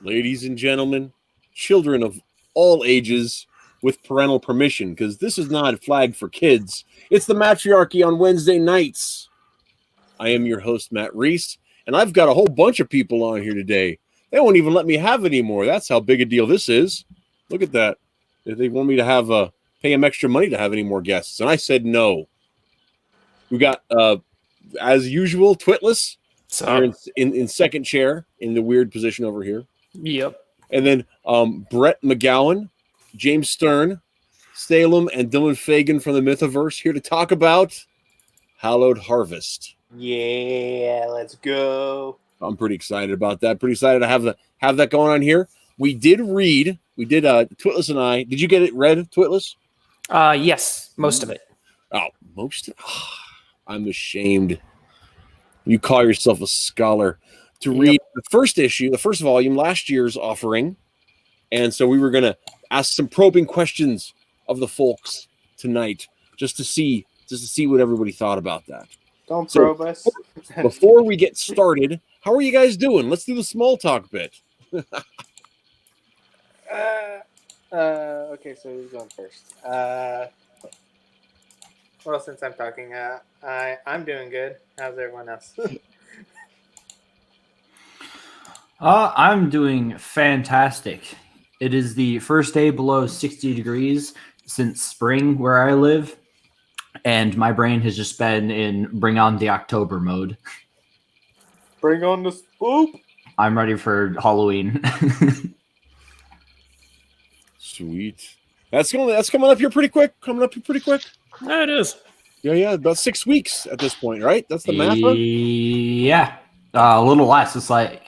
ladies and gentlemen, children of all ages with parental permission, because this is not a flag for kids. It's the Mattriarchy on Wednesday nights. I am your host, Matt Reese, and I've got a whole bunch of people on here today. They won't even let me have it anymore. That's how big a deal this is. Look at that. They want me to have pay them extra money to have any more guests, and I said no. We got, as usual, Twitless here in second chair in the weird position over here. Yep. And then Brett McGowan, James Stern, Salem, and Dylan Fagan from the Mythoverse here to talk about Hallowed Harvest. Yeah, let's go. I'm pretty excited about that. Pretty excited to have that going on here. We did Twitless and I. Did you get it read, Twitless? Yes, most of it. Oh, most of it? I'm ashamed. You call yourself a scholar. To read the first issue, the first volume, last year's offering. And so we were going to ask some probing questions of the folks tonight just to see what everybody thought about that. Don't probe us. Before we get started, how are you guys doing? Let's do the small talk bit. Okay, so who's going first? Well, since I'm talking, I'm doing good. How's everyone else? I'm doing fantastic. It is the first day below 60 degrees since spring where I live, and my brain has just been in bring on the October mode. Bring on the spook. I'm ready for Halloween. Sweet. That's coming up here pretty quick. Yeah, it is. Yeah, about 6 weeks at this point, right? That's the math. Yeah, a little less. It's like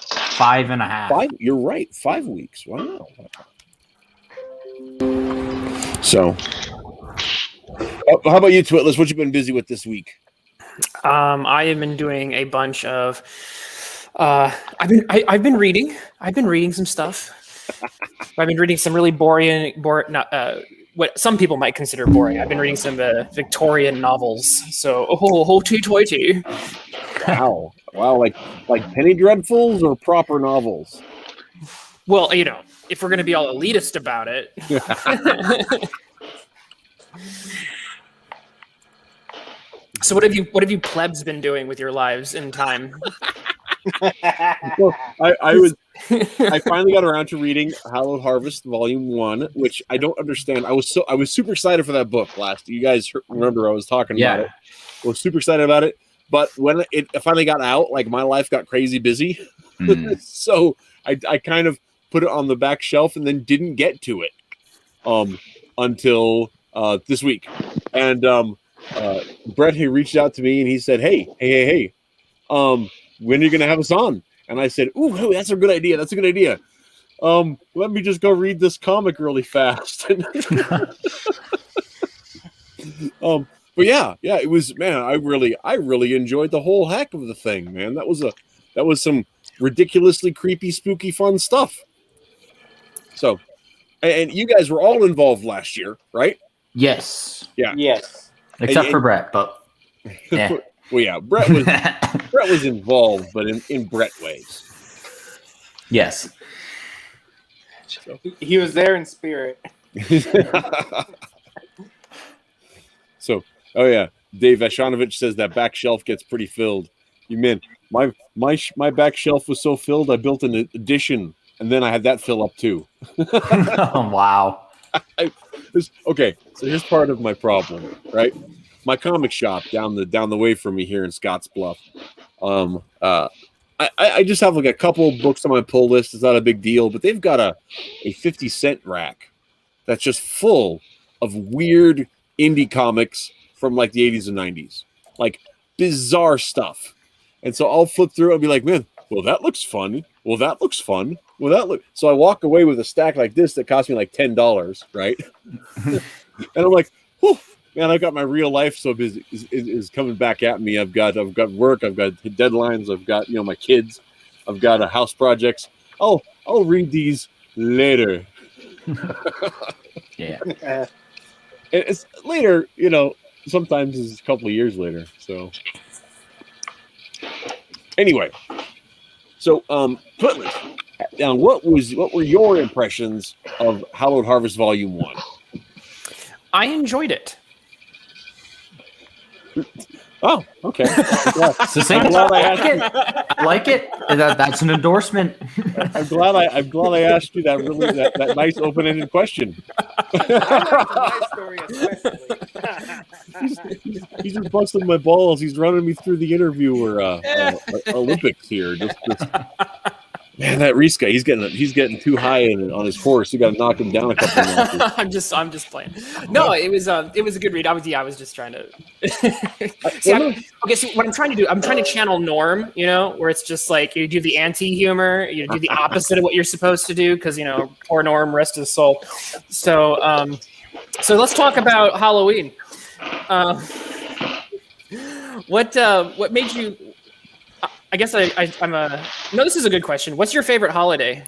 5.5. 5? You're right. 5 weeks. Wow. So, how about you, Twitless? What you been busy with this week? I have been doing a bunch of. I've been reading. I've been reading some stuff. I've been reading some really boring. What some people might consider boring. I've been reading some Victorian novels. So, hoity-toity. Wow, like penny dreadfuls or proper novels? Well, if we're going to be all elitist about it. So what have you plebs been doing with your lives in time? Well, I finally got around to reading Hallowed Harvest Volume 1, which I don't understand. I was super excited for that book last. You guys remember I was talking about it. I was super excited about it, but when it finally got out, like my life got crazy busy. So I kind of put it on the back shelf and then didn't get to it until this week. And Brett, he reached out to me and he said, hey, when are you going to have us on? And I said, ooh, that's a good idea. Let me just go read this comic really fast. But yeah, it was, man, I really enjoyed the whole heck of the thing, man. That was some ridiculously creepy, spooky, fun stuff. So, and you guys were all involved last year, right? Yes. Yeah. Yes. Except for Brett, but yeah. Well, yeah, Brett was involved, but in Brett ways. Yes. So. He was there in spirit. So, oh yeah, Dave Ashanovich says that back shelf gets pretty filled. You mean my back shelf was so filled, I built an addition, and then I had that fill up too. Oh, wow. Okay, so here's part of my problem, right? My comic shop down the way from me here in Scotts Bluff. I just have like a couple of books on my pull list. It's not a big deal, but they've got a 50-cent rack that's just full of weird indie comics from like the 80s and 90s, like bizarre stuff. And so I'll flip through and be like, man, well, that looks fun. Well, that looks fun. Well, that look. So I walk away with a stack like this that cost me like $10, right? And I'm like, whew. Man, I've got my real life so busy is coming back at me. I've got work, I've got deadlines, I've got my kids, I've got a house projects. I'll read these later. Yeah. It's later, sometimes it's a couple of years later. So anyway, so Twitless, Now, what were your impressions of Hallowed Harvest Volume 1? I enjoyed it. Oh, okay. Succinct. I'm glad I asked you. I like it. That's an endorsement. I'm glad I asked you that nice open-ended question. I like my story especially. He's just busting my balls. He's running me through the interviewer Olympics here. Just man, that Reese guy, he's getting too high on his horse. You got to knock him down a couple of notches. I'm just playing. No, it was a good read. I was just trying to. See, what I'm trying to do, I'm trying to channel Norm. Where it's just like you do the anti-humor, you do the opposite of what you're supposed to do, because poor Norm, rest his soul. So let's talk about Halloween. What made you? I guess I'm no, this is a good question. What's your favorite holiday?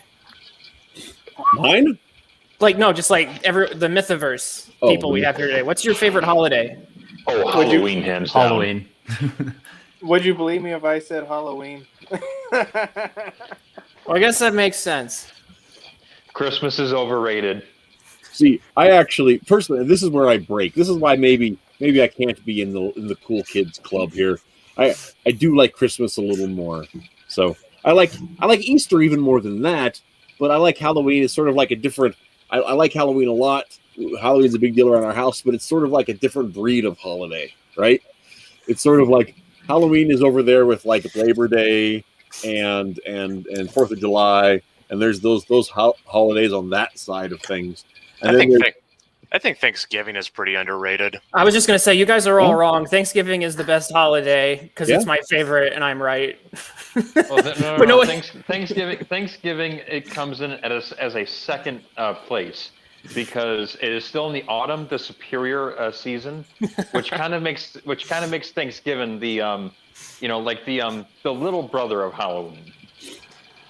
Mine? Just like the Mythoverse people we have here today. What's your favorite holiday? Oh, Halloween, hands down. Halloween. Would you believe me if I said Halloween? Well, I guess that makes sense. Christmas is overrated. See, I actually personally, this is where I break. This is why maybe I can't be in the cool kids club here. I do like Christmas a little more. So I like Easter even more than that, but I like Halloween. It's sort of like a different. I like Halloween a lot. Halloween's a big deal around our house, but it's sort of like a different breed of holiday, right? It's sort of like Halloween is over there with like Labor Day and 4th of July, and there's those holidays on that side of things. And I think Thanksgiving is pretty underrated. I was just going to say, you guys are all wrong. Thanksgiving is the best holiday because it's my favorite, and I'm right. Well, Thanksgiving, it comes in as a second place because it is still in the autumn, the superior season, which kind of makes Thanksgiving the the little brother of Halloween.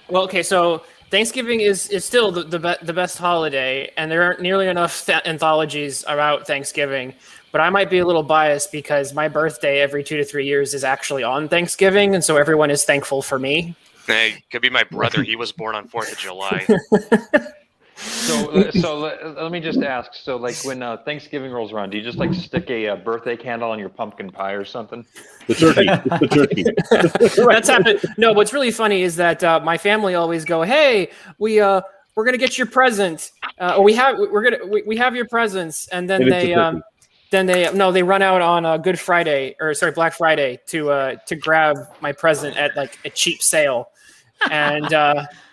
Well, okay, so Thanksgiving is still the best holiday, and there aren't nearly enough anthologies about Thanksgiving. But I might be a little biased because my birthday every 2 to 3 years is actually on Thanksgiving, and so everyone is thankful for me. Hey, could be my brother. He was born on 4th of July. So let me just ask. So like when Thanksgiving rolls around, do you just like stick a birthday candle on your pumpkin pie or something? The turkey. That's happened. No, what's really funny is that my family always go, "Hey, we're gonna get your present, or we have your presents," and then they run out on Good Friday Black Friday to grab my present at like a cheap sale, and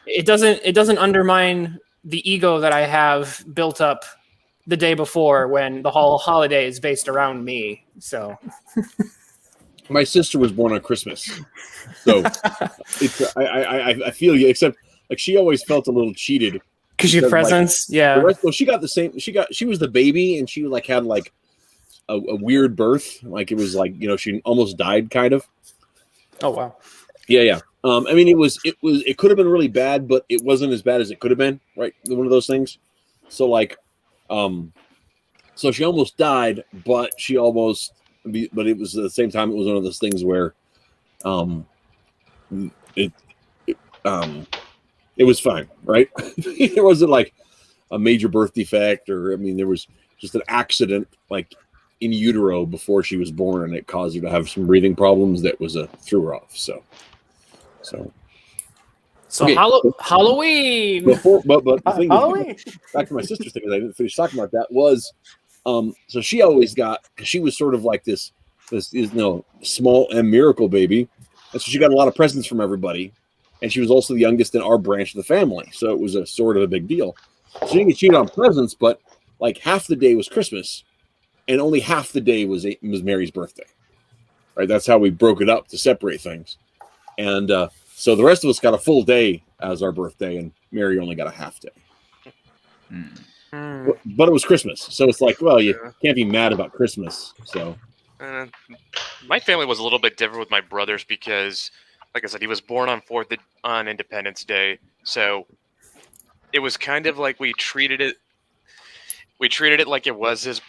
it doesn't undermine the ego that I have built up the day before when the whole holiday is based around me. So my sister was born on Christmas, so it's I feel you. Except like she always felt a little cheated because your presents, she got the same. She was the baby, and she like had like a weird birth. Like it was like she almost died, kind of. Oh wow. Yeah. I mean, it could have been really bad, but it wasn't as bad as it could have been, right? One of those things. So like, so she almost died, but it was at the same time, it was one of those things where, it was fine, right? It wasn't like a major birth defect, or there was just an accident, like in utero before she was born, and it caused her to have some breathing problems that threw her off. So okay. Halloween. But the thing Halloween. Back to my sister's thing, I didn't finish talking about that. Was so she always she was sort of like this small M miracle baby, and so she got a lot of presents from everybody, and she was also the youngest in our branch of the family, so it was a sort of a big deal. She didn't get cheated on presents, but like half the day was Christmas, and only half the day was Mary's birthday. Right, that's how we broke it up to separate things. And so the rest of us got a full day as our birthday, and Mary only got a half day. But it was Christmas, so it's like, well, you can't be mad about Christmas. So my family was a little bit different with my brothers because, like I said, he was born on on Independence Day, so it was kind of like we treated it like it was his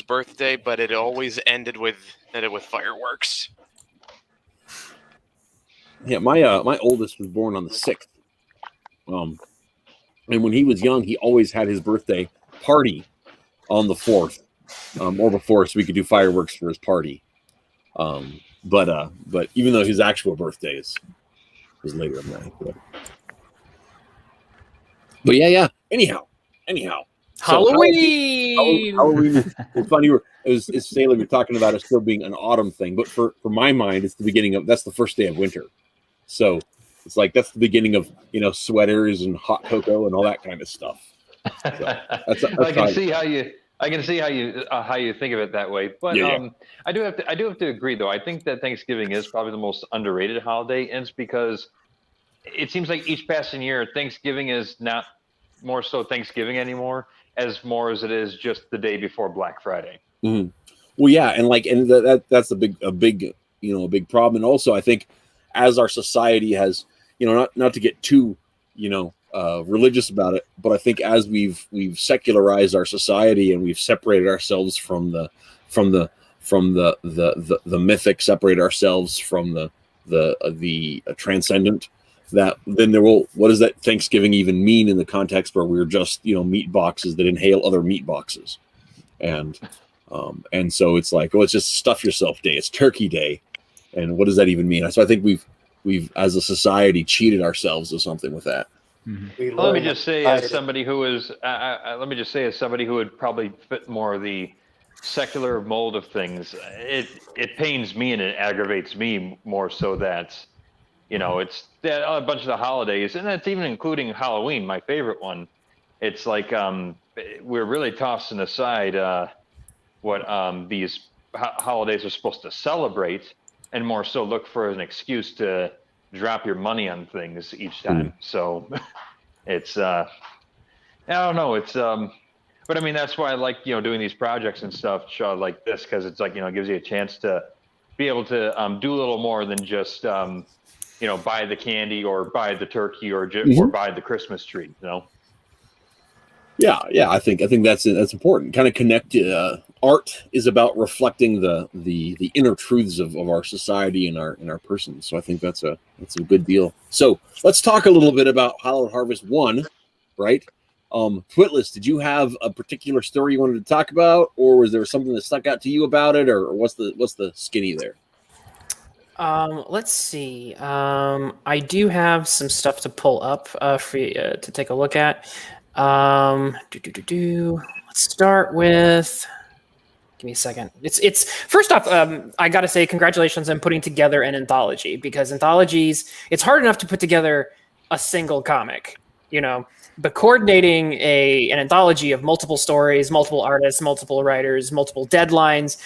birthday, but it always ended with And when he was young, he always had his birthday party on the 4th, or before, so we could do fireworks for his party. But even though his actual birthday was later in life. But yeah. Anyhow. Halloween. Halloween is funny. As Sailor, you're talking about it still being an autumn thing, but for my mind, it's the beginning of that's the first day of winter. So it's like that's the beginning of sweaters and hot cocoa and all that kind of stuff. So that's I can see how you think of it that way, but I do have to agree though. I think that Thanksgiving is probably the most underrated holiday, and it's because it seems like each passing year, Thanksgiving is not more so Thanksgiving anymore, as it is just the day before Black Friday. Mm-hmm. Well, yeah, and that's a big problem, and also I think as our society has, not to get too, religious about it, but I think as we've secularized our society and we've separated ourselves from the mythic, separate ourselves from the transcendent, that then what does that Thanksgiving even mean in the context where we're just meat boxes that inhale other meat boxes, and so it's like, it's just stuff yourself day, it's turkey day, and what does that even mean? So I think we've as a society cheated ourselves of something with that. Mm-hmm. Let me just say, as somebody who would probably fit more of the secular mold of things, it pains me and it aggravates me more so that, it's that a bunch of the holidays, and that's even including Halloween, my favorite one. It's like we're really tossing aside what these holidays are supposed to celebrate, and more so look for an excuse to drop your money on things each time. So it's I don't know, it's but I mean, that's why I like doing these projects and stuff like this, because it's like it gives you a chance to be able to do a little more than just buy the candy or buy the turkey or buy the Christmas tree. Yeah, I think that's important. Kind of connect. Art is about reflecting the inner truths of our society and our person. So I think that's a good deal. So let's talk a little bit about Hallowed Harvest 1, right? Twitless, did you have a particular story you wanted to talk about, or was there something that stuck out to you about it, or what's the skinny there? Let's see. I do have some stuff to pull up for you to take a look at. Let's start with. Give me a second. It's first off, I got to say congratulations on putting together an anthology, because anthologies, it's hard enough to put together a single comic, but coordinating an anthology of multiple stories, multiple artists, multiple writers, multiple deadlines.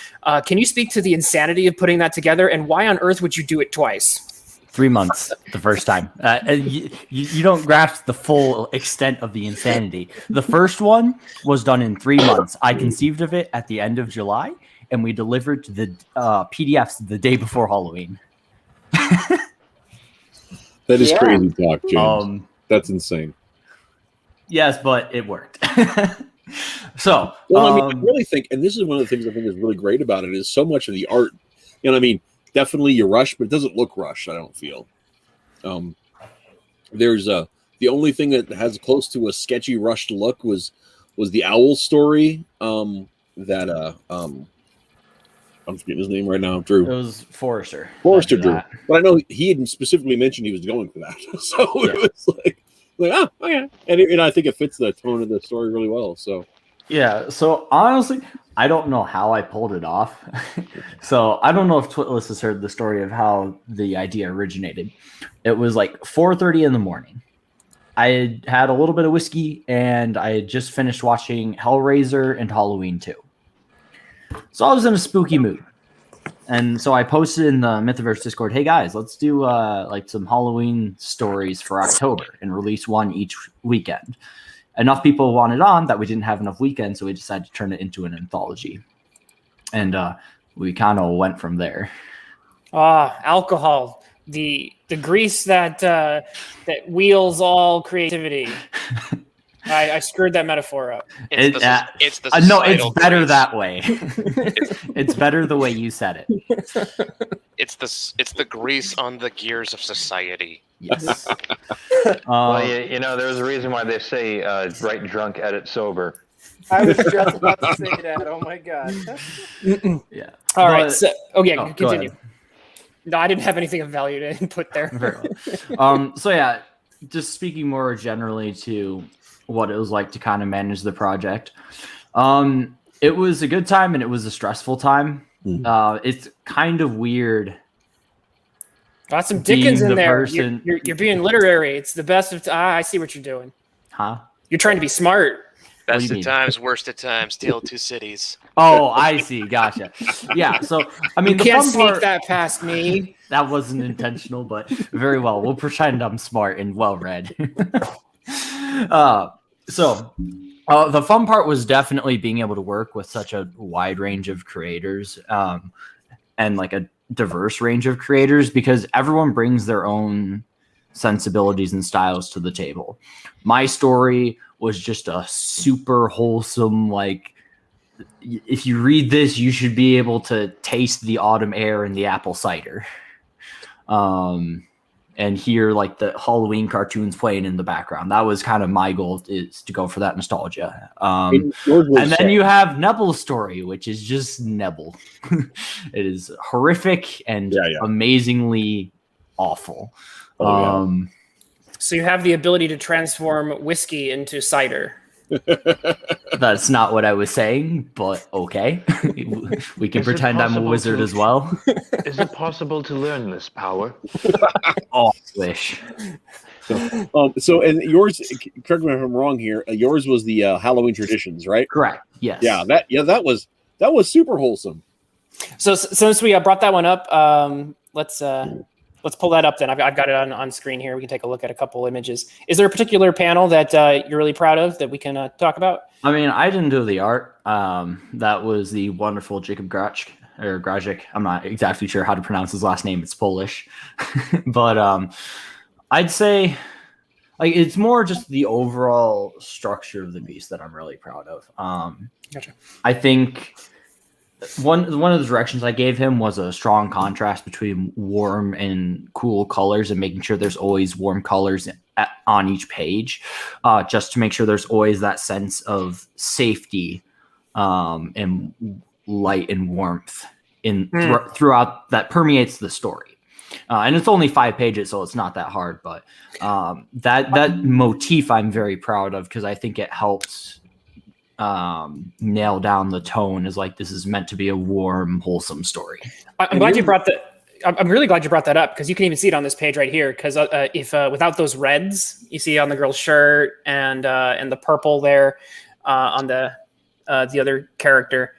Can you speak to the insanity of putting that together, and why on earth would you do it twice? 3 months the first time. You don't grasp the full extent of the insanity. The first one was done in 3 months. I conceived of it at the end of July, and we delivered to the PDFs the day before Halloween. That is crazy talk, James. That's insane. Yes, but it worked. So, I really think, and this is one of the things I think is really great about it, is so much of the art, definitely you rush, but it doesn't look rushed, I don't feel. There's the only thing that has close to a sketchy rushed look was the owl story that I'm forgetting his name right now, Drew. It was Forrester Drew. But I know he had specifically mentioned he was going for that. So it was like okay. And I think it fits the tone of the story really well. So yeah, so honestly, I don't know how I pulled it off. So I don't know if Twitless has heard the story of how the idea originated. It was like 4:30 in the morning. I had a little bit of whiskey, and I had just finished watching Hellraiser and Halloween 2. So I was in a spooky mood. And so I posted in the Mythoverse Discord, hey guys, let's do like some Halloween stories for October and release one each weekend. Enough people wanted on that we didn't have enough weekends, so we decided to turn it into an anthology. And we kind of went from there. Alcohol, the grease that wheels all creativity. I screwed that metaphor up. It's better that way. It's better the way you said it. It's the grease on the gears of society. Yes. Well, you know, there's a reason why they say write drunk, edit sober. I was just about to say that. Oh my god. Yeah. All right. But- So, go continue. ahead. No, I didn't have anything of value to input there. Very well. So yeah, just speaking more generally to what it was like to kind of manage the project. It was a good time and it was a stressful time. It's kind of weird. Got some Dickens being in the there. person- You're being literary. It's the best of. I see what you're doing. Huh? You're trying to be smart. do Best you of mean? times, worst of times, Tale of Two Cities. Oh, I see. Gotcha. Yeah. So I mean, You the can't fun sneak part, that past me. that wasn't intentional, but very well. We'll pretend I'm smart and well read. The fun part was definitely being able to work with such a wide range of creators, and like a diverse range of creators, because everyone brings their own sensibilities and styles to the table. My story was just a super wholesome, like, if you read this, you should be able to taste the autumn air and the apple cider. And hear like the Halloween cartoons playing in the background. That was kind of my goal, is to go for that nostalgia. And then you have Nebel's story, which is just Nebel. It is horrific and amazingly awful. So you have the ability to transform whiskey into cider. That's not what I was saying, but okay. We can pretend I'm a wizard as well. Is it possible to learn this power? Oh, I wish. So and yours, correct me if I'm wrong here. Yours was the Halloween traditions, right? Correct. Yes. That was super wholesome. So since we brought that one up, let's pull that up then. I've got it on screen here. We can take a look at a couple images. Is there a particular panel that you're really proud of that we can talk about? I mean, I didn't do the art. That was the wonderful Jacob Grajic. I'm not exactly sure how to pronounce his last name. It's Polish. But I'd say like it's more just the overall structure of the piece that I'm really proud of. Gotcha. I think one of the directions I gave him was a strong contrast between warm and cool colors, and making sure there's always warm colors on each page, just to make sure there's always that sense of safety and light and warmth throughout that permeates the story. And it's only 5 pages, so it's not that hard. But that motif I'm very proud of, because I think it helps nail down the tone, is like, this is meant to be a warm, wholesome story. I'm glad you brought that. I'm really glad you brought that up, because you can even see it on this page right here. Because if without those reds you see on the girl's shirt and the purple there on the other character,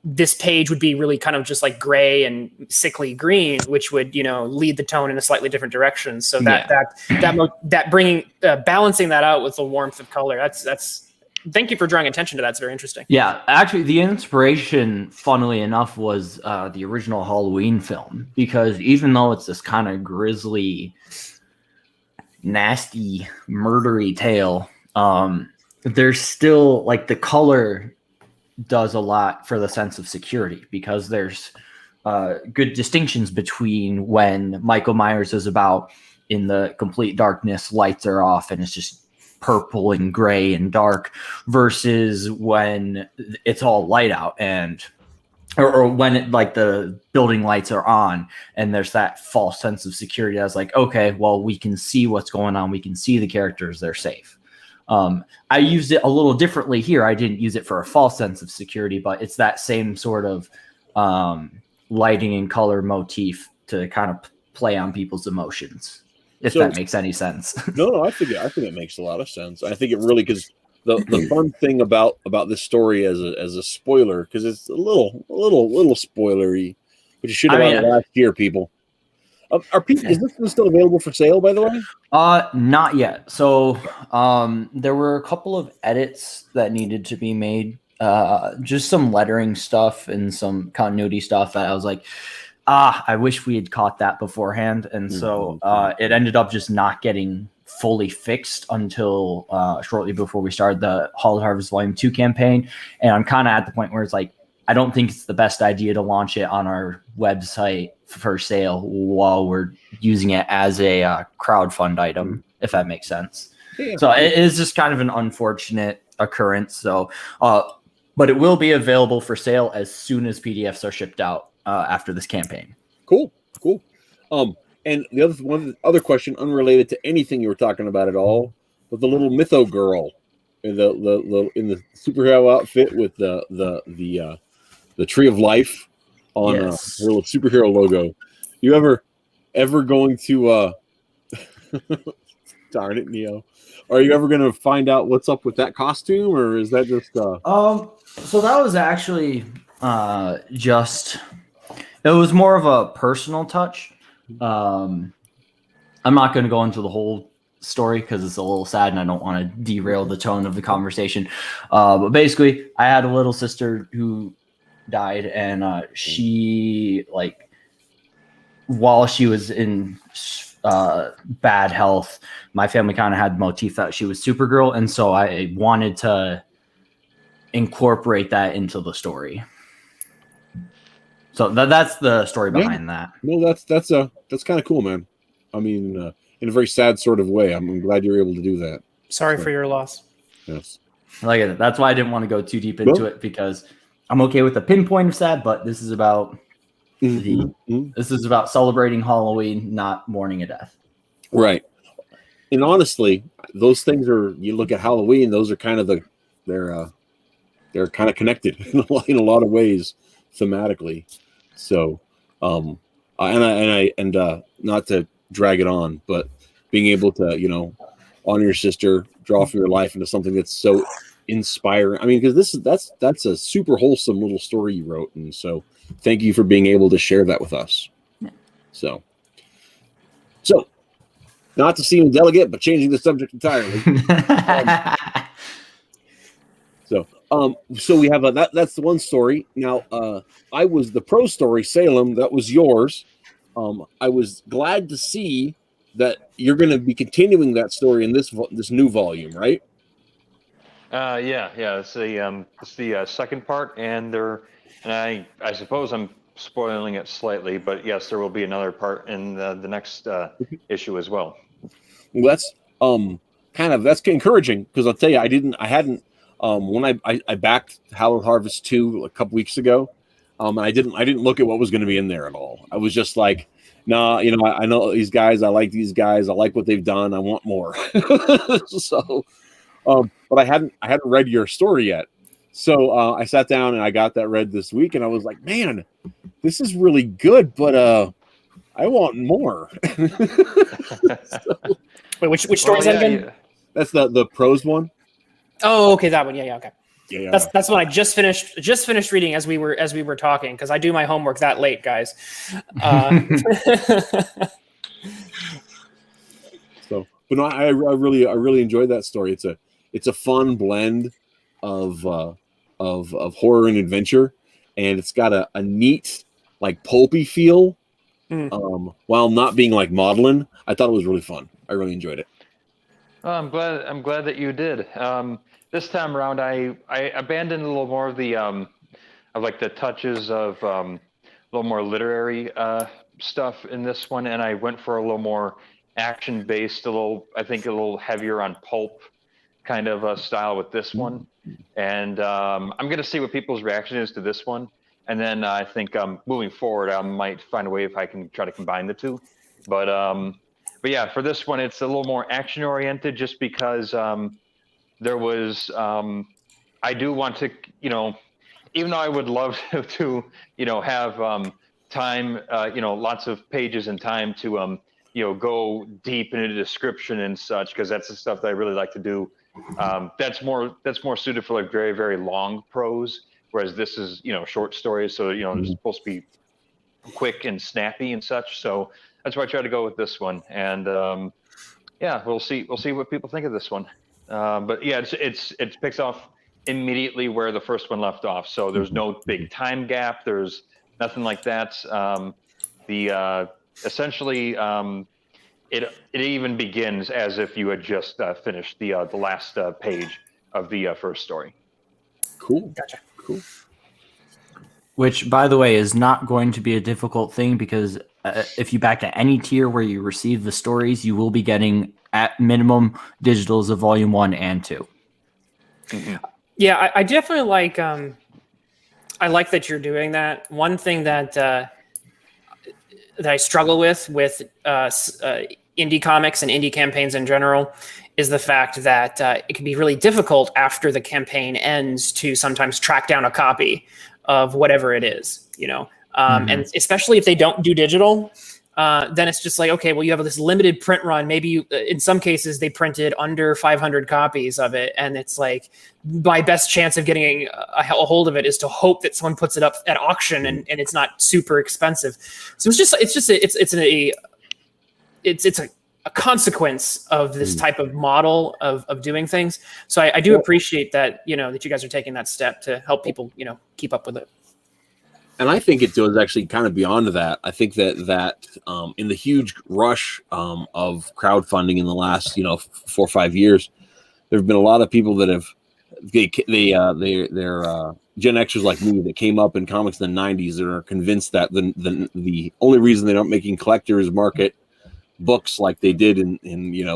this page would be really kind of just like gray and sickly green, which would lead the tone in a slightly different direction. So that bringing balancing that out with the warmth of color. That's thank you for drawing attention to that. It's very interesting. Yeah, actually, the inspiration, funnily enough, was the original Halloween film, because even though it's this kind of grisly, nasty, murdery tale, there's still like the color does a lot for the sense of security, because there's good distinctions between when Michael Myers is about in the complete darkness, lights are off, and it's just purple and gray and dark, versus when it's all light out or when it, like the building lights are on, and there's that false sense of security. I was like, okay, well, we can see what's going on. We can see the characters. They're safe. I used it a little differently here. I didn't use it for a false sense of security, but it's that same sort of lighting and color motif to kind of play on people's emotions, if that makes any sense. No, I think it makes a lot of sense. I think it really, because the fun thing about this story as a spoiler, because it's a little spoilery, but you should have had it last year, people. Is this one still available for sale, by the way? Not yet. So there were a couple of edits that needed to be made, just some lettering stuff and some continuity stuff that I was like, I wish we had caught that beforehand. And so it ended up just not getting fully fixed until shortly before we started the Hallowed Harvest Volume 2 campaign. And I'm kind of at the point where it's like, I don't think it's the best idea to launch it on our website for sale while we're using it as a crowdfund item, if that makes sense. Yeah. So it is just kind of an unfortunate occurrence. So, but it will be available for sale as soon as PDFs are shipped out after this campaign. Cool. And the other question, unrelated to anything you were talking about at all, but the little Mytho girl in the superhero outfit with the Tree of Life on her little superhero logo. You ever going to darn it, Neo? Are you ever going to find out what's up with that costume, or is that just So that was actually it was more of a personal touch. I'm not going to go into the whole story because it's a little sad and I don't want to derail the tone of the conversation. But basically, I had a little sister who died, and she, like, while she was in bad health, my family kind of had the motif that she was Supergirl, and so I wanted to incorporate that into the story. So that's the story behind that. Well, that's kind of cool, man. I mean, in a very sad sort of way. I'm glad you're able to do that. Sorry for your loss. Yes. Like it. That's why I didn't want to go too deep into it, because I'm okay with the pinpoint of sad, but this is about this is about celebrating Halloween, not mourning a death. Right. And honestly, those things are, you look at Halloween, those are kind of they're kind of connected in a lot of ways thematically. So, and not to drag it on, but being able to, honor your sister, draw from your life into something that's so inspiring. I mean, because that's a super wholesome little story you wrote, and so thank you for being able to share that with us. So not to seem delegate, but changing the subject entirely. So we have that's the one story. Now, I was the pro story, Salem. That was yours. I was glad to see that you're going to be continuing that story in this new volume, right? Yeah. It's the second part, and I suppose I'm spoiling it slightly, but yes, there will be another part in the next issue as well. Well, that's encouraging, because I'll tell you, I hadn't. When I backed Hallowed Harvest 2 a couple weeks ago, and I didn't look at what was going to be in there at all. I was just like, nah, I know these guys. I like these guys. I like what they've done. I want more. So, but I hadn't read your story yet. So I sat down and I got that read this week, and I was like, man, this is really good, but I want more. Wait, which story is that again? Yeah. That's the prose one. Oh, okay, that one. Yeah, okay. Yeah. That's what I just finished reading as we were talking, because I do my homework that late, guys. So, but no, I really enjoyed that story. It's a fun blend of horror and adventure, and it's got a neat, like, pulpy feel, while not being like maudlin. I thought it was really fun. I really enjoyed it. I'm glad that you did. This time around, I abandoned a little more of the of like the touches of a little more literary stuff in this one, and I went for a little more action based, a little heavier on pulp kind of style with this one. And I'm gonna see what people's reaction is to this one, and then I think moving forward, I might find a way if I can try to combine the two. But yeah, for this one, it's a little more action oriented, just because there was, I do want to, even though I would love to have time, lots of pages and time to, go deep into description and such, because that's the stuff that I really like to do. That's more suited for like very, very long prose, whereas this is, short stories. So, it's supposed to be quick and snappy and such. So that's why I try to go with this one. And yeah, we'll see what people think of this one. But yeah, it picks off immediately where the first one left off. So there's no big time gap. There's nothing like that. Essentially, it even begins as if you had just finished the last page of the first story. Cool. Gotcha. Cool. which, by the way, is not going to be a difficult thing because if you back at any tier where you receive the stories, you will be getting at minimum digitals of volume 1 and 2. Mm-hmm. Yeah, I definitely like. I like that you're doing that. One thing that that I struggle with indie comics and indie campaigns in general is the fact that it can be really difficult after the campaign ends to sometimes track down a copy of whatever it is, and especially if they don't do digital, then it's just like, okay, well, you have this limited print run. Maybe in some cases they printed under 500 copies of it. And it's like my best chance of getting a hold of it is to hope that someone puts it up at auction and it's not super expensive. So it's a consequence of this type of model of doing things. So I do appreciate that, that you guys are taking that step to help people, keep up with it. And I think it goes actually kind of beyond that. I think that in the huge rush of crowdfunding in the last 4 or 5 years, there have been a lot of people that have they're Gen Xers like me that came up in comics in the 90s that are convinced that the only reason they aren't making collectors market books like they did in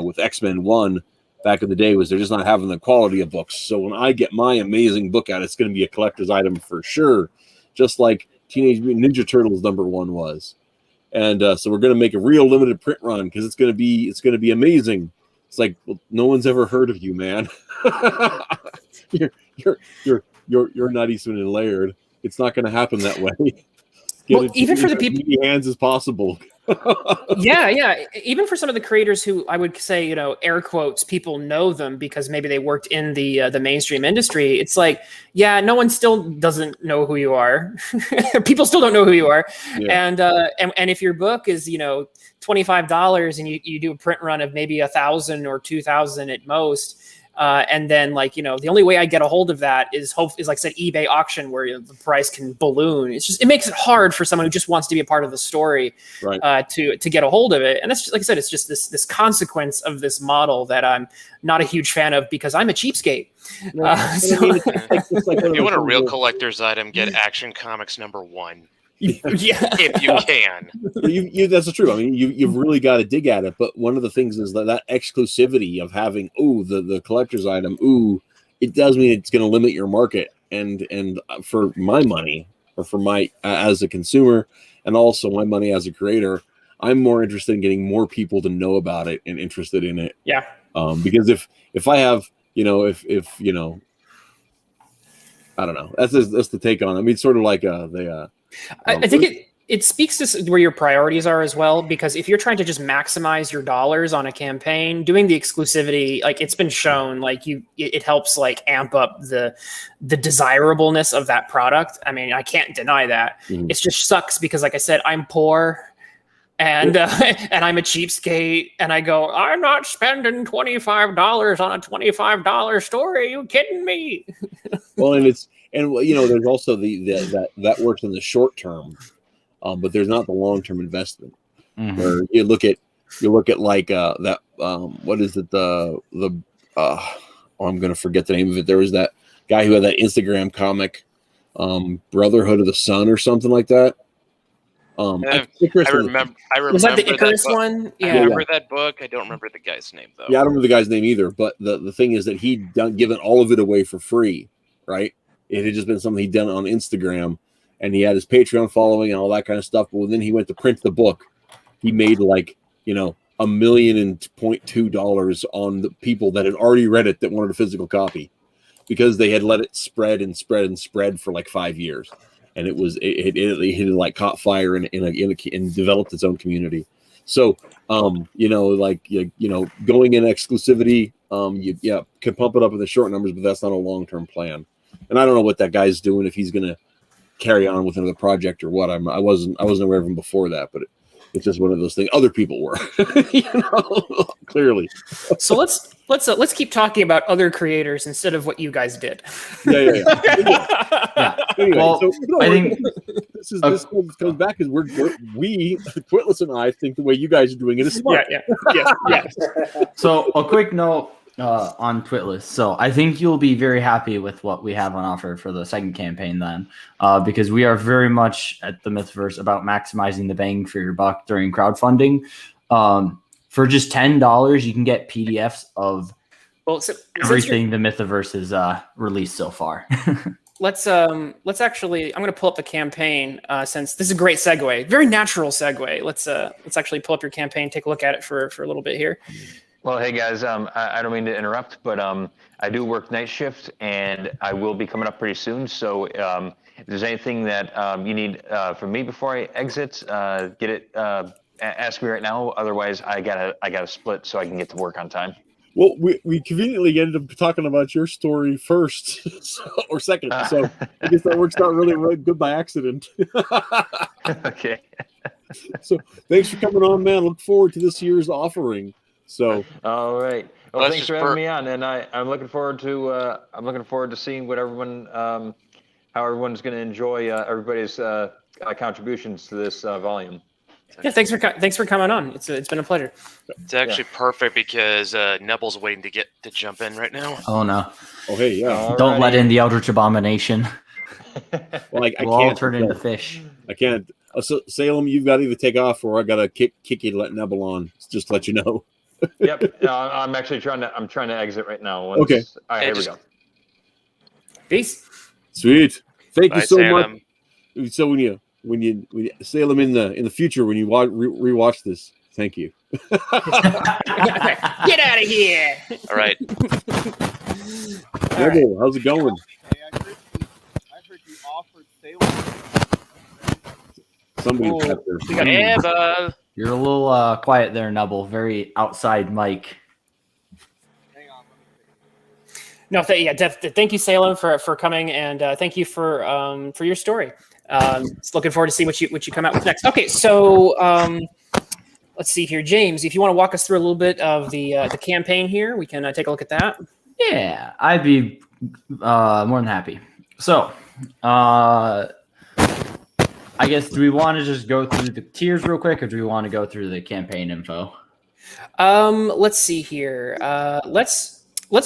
with X-Men 1 back in the day was they're just not having the quality of books. So when I get my amazing book out, it's going to be a collector's item for sure, just like Teenage Mutant Ninja Turtles #1 was. And so we're going to make a real limited print run because it's going to be amazing. It's like, well, no one's ever heard of you, man. you're not Eastman and Laird. It's not going to happen that way. Even for the people, as many hands as possible. yeah. Even for some of the creators who I would say, air quotes, people know them because maybe they worked in the mainstream industry. It's like, yeah, no one still doesn't know who you are. People still don't know who you are. Yeah. And if your book is, $25 and you do a print run of maybe 1,000 or 2,000 at most. And then the only way I get a hold of that is like I said, eBay auction where the price can balloon. It makes it hard for someone who just wants to be a part of the story, right. To get a hold of it. And that's, like I said, it's just this consequence of this model that I'm not a huge fan of because I'm a cheapskate. If you want a real collector's item, get Action Comics #1. Yeah, if you can. That's true. I mean, you've really got to dig at it. But one of the things is that exclusivity of having the collector's item. It does mean it's going to limit your market. And for my money, or for my as a consumer, and also my money as a creator, I'm more interested in getting more people to know about it and interested in it. Yeah. Because if I have if I don't know, that's the take on it. I mean, sort of like I think it speaks to where your priorities are as well, because if you're trying to just maximize your dollars on a campaign, doing the exclusivity, it's been shown, it helps amp up the desirableness of that product. I mean, I can't deny that. Mm-hmm. It just sucks because, like I said, I'm poor and and I'm a cheapskate, and I go, I'm not spending $25 on a $25 story. Are you kidding me? Well, there's also that works in the short term, but there's not the long term investment. Mm-hmm. Where you look at that what is it I'm going to forget the name of it. There was that guy who had that Instagram comic, Brotherhood of the Sun or something like that. I remember. Was that the Icarus one? Yeah. I remember that book. I don't remember the guy's name though. Yeah, I don't remember the guy's name either. But the thing is that he'd given all of it away for free, right? It had just been something he'd done on Instagram, and he had his Patreon following and all that kind of stuff. But when then he went to print the book, he made $1.2 million on the people that had already read it that wanted a physical copy, because they had let it spread and spread and spread for 5 years, and it caught fire and developed its own community. So going in exclusivity, you can pump it up in the short numbers, but that's not a long term plan. And I don't know what that guy's doing, if he's going to carry on with another project or what. I wasn't aware of him before that, but it's just one of those things. Other people were, clearly. So let's keep talking about other creators instead of what you guys did. Yeah. Anyway, well, I think this comes back because we Twitless and I think the way you guys are doing it is smart. Yeah. So a quick note. on Twitless. So I think you'll be very happy with what we have on offer for the second campaign then, because we are very much at the Mythoverse about maximizing the bang for your buck during crowdfunding. For just $10, you can get PDFs of everything the Mythoverse has released so far. Let's actually, I'm going to pull up the campaign since this is a great segue, very natural segue. Let's actually pull up your campaign, take a look at it for a little bit here. Well, hey guys, I don't mean to interrupt, but I do work night shift, and I will be coming up pretty soon. So if there's anything that you need from me before I exit, get it. Ask me right now. Otherwise, I gotta split so I can get to work on time. Well, we conveniently ended up talking about your story first or second, so I guess that works out really good by accident. Okay. So thanks for coming on, man. Look forward to this year's offering. So all right. Well, thanks for having me on, and I'm looking forward to seeing what everyone how everyone's going to enjoy everybody's contributions to this volume. Yeah, thanks for coming on. It's been a pleasure. It's actually perfect because Nubble's waiting to jump in right now. Oh no! Oh hey, yeah. Don't let in the Eldritch Abomination. Well, I we'll can't all turn into fish. I can't. So, Salem, you've got to either take off or I got to kick you to let Nebel on. Just to let you know. Yep. I'm actually trying to exit right now. Okay. All right, here we go. Peace. Sweet. Thank you so Salem. much. So when you Salem in the future when you rewatch this, thank you. Get out of here. All right. Nebel, how's it going? Hey, I heard you offered Salem. Somebody We got Eva. You're a little quiet there, Nubble. Very outside mic. Hang on. No, thank you, Salem, for coming, and thank you for your story. Looking forward to see what you come out with next. Okay, so let's see here, James. If you want to walk us through a little bit of the campaign here, we can take a look at that. Yeah, I'd be more than happy. So, I guess, do we want to just go through the tiers real quick, or do we want to go through the campaign info? Let's see here. Let's hit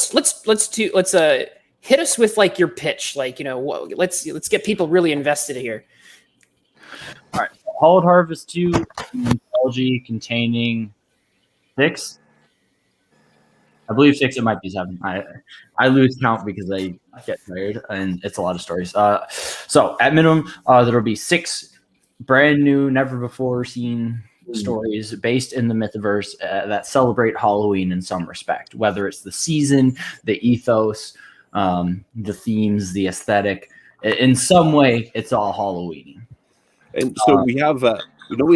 us with like your pitch. Like, let's get people really invested here. All right. Hallowed Harvest 2 mythology containing 6. I believe 6. It might be 7. I lose count because I get tired, and it's a lot of stories. So at minimum, there will be 6 brand new, never before seen stories based in the Mythoverse that celebrate Halloween in some respect, whether it's the season, the ethos, the themes, the aesthetic. In some way, it's all Halloween. And so we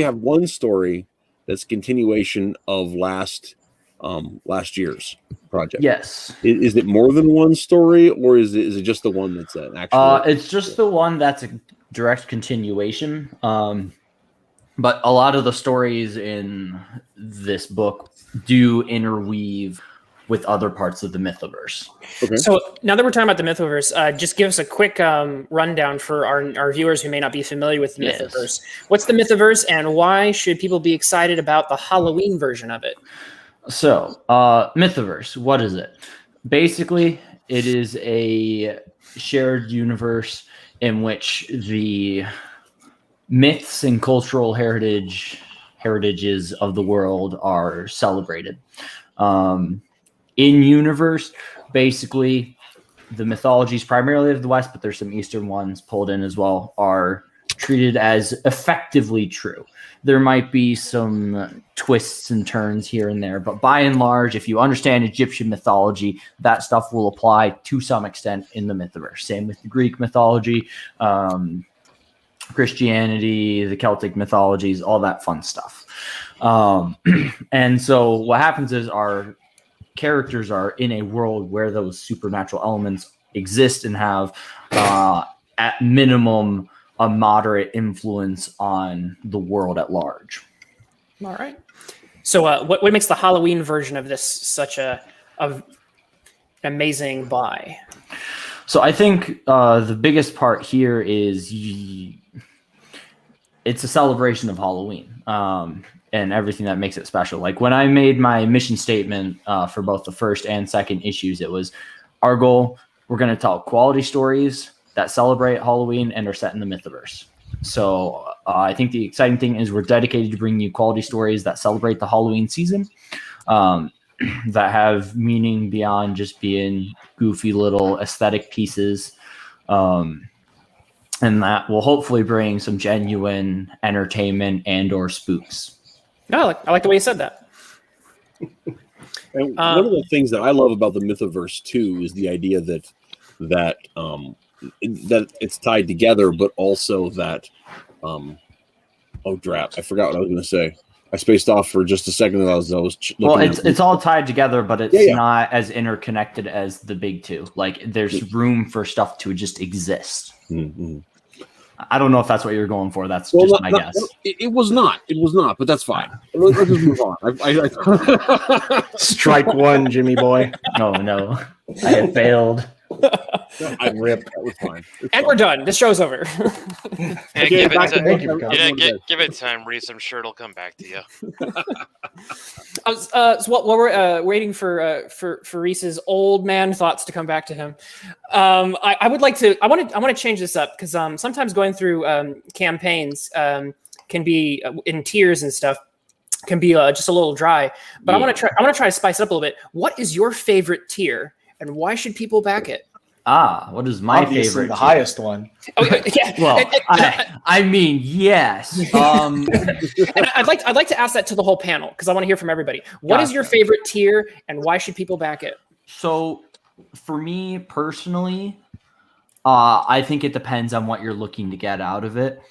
have one story that's continuation of last year's project. Yes. Is it more than one story, or is it just the one that's an actual? It's just the one that's a direct continuation. But a lot of the stories in this book do interweave with other parts of the Mythoverse. Okay. So now that we're talking about the Mythoverse, just give us a quick rundown for our viewers who may not be familiar with the Mythoverse. What's the Mythoverse, and why should people be excited about the Halloween version of it? So, Mythoverse, what is it? Basically, it is a shared universe in which the myths and cultural heritages of the world are celebrated. In universe, basically, the mythologies primarily of the West, but there's some Eastern ones pulled in as well, are treated as effectively true. There might be some twists and turns here and there, but by and large, if you understand Egyptian mythology, that stuff will apply to some extent in the Mythoverse. Same with the Greek mythology, Christianity, the Celtic mythologies, all that fun stuff. And so what happens is our characters are in a world where those supernatural elements exist and have, at minimum, a moderate influence on the world at large. All right. So what makes the Halloween version of this such an amazing buy? So I think the biggest part here is it's a celebration of Halloween. and everything that makes it special. Like when I made my mission statement for both the first and second issues, it was our goal. We're going to tell quality stories that celebrate Halloween and are set in the Mythoverse. So I think the exciting thing is we're dedicated to bringing you quality stories that celebrate the Halloween season, that have meaning beyond just being goofy little aesthetic pieces. And that will hopefully bring some genuine entertainment and or spooks. No, I like the way you said that. And one of the things that I love about the Mythoverse too is the idea that it's tied together, but also that oh crap, I forgot what I was going to say. I spaced off for just a second. It's all tied together, but it's not as interconnected as the big two. Like there's room for stuff to just exist. Mm-hmm. I don't know if that's what you're going for. That's just my guess. It was not. It was not, but that's fine. Let's just move on. Strike one, Jimmy boy. Oh, no. I have failed. I ripped. That was fine. And we're done. This show's over. Hey, give it time, Reese. I'm sure it'll come back to you. So while we're waiting for Reese's old man thoughts to come back to him, I would like to. I want to change this up because sometimes going through campaigns can be in tiers and stuff can be just a little dry. But I want to try to spice it up a little bit. What is your favorite tier, and why should people back it? What is my favorite? The highest one. Oh, yeah. Well, I mean, yes. And I'd like to ask that to the whole panel because I want to hear from everybody. What is your favorite tier, and why should people back it? So, for me personally, I think it depends on what you're looking to get out of it.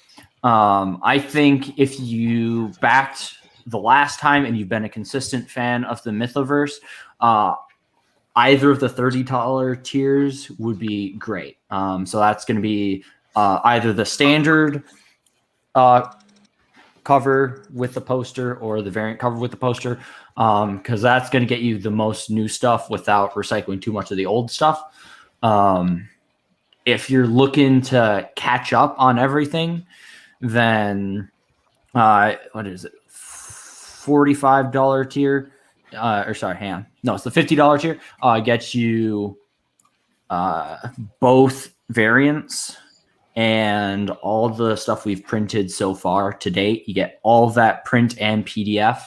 I think if you backed the last time and you've been a consistent fan of the Mythoverse, either of the $30 tiers would be great. So that's going to be either the standard cover with the poster or the variant cover with the poster, because that's going to get you the most new stuff without recycling too much of the old stuff. If you're looking to catch up on everything, then what is it? $45 tier. It's the $50 tier gets you both variants and all the stuff we've printed so far to date. You get all of that print and PDF.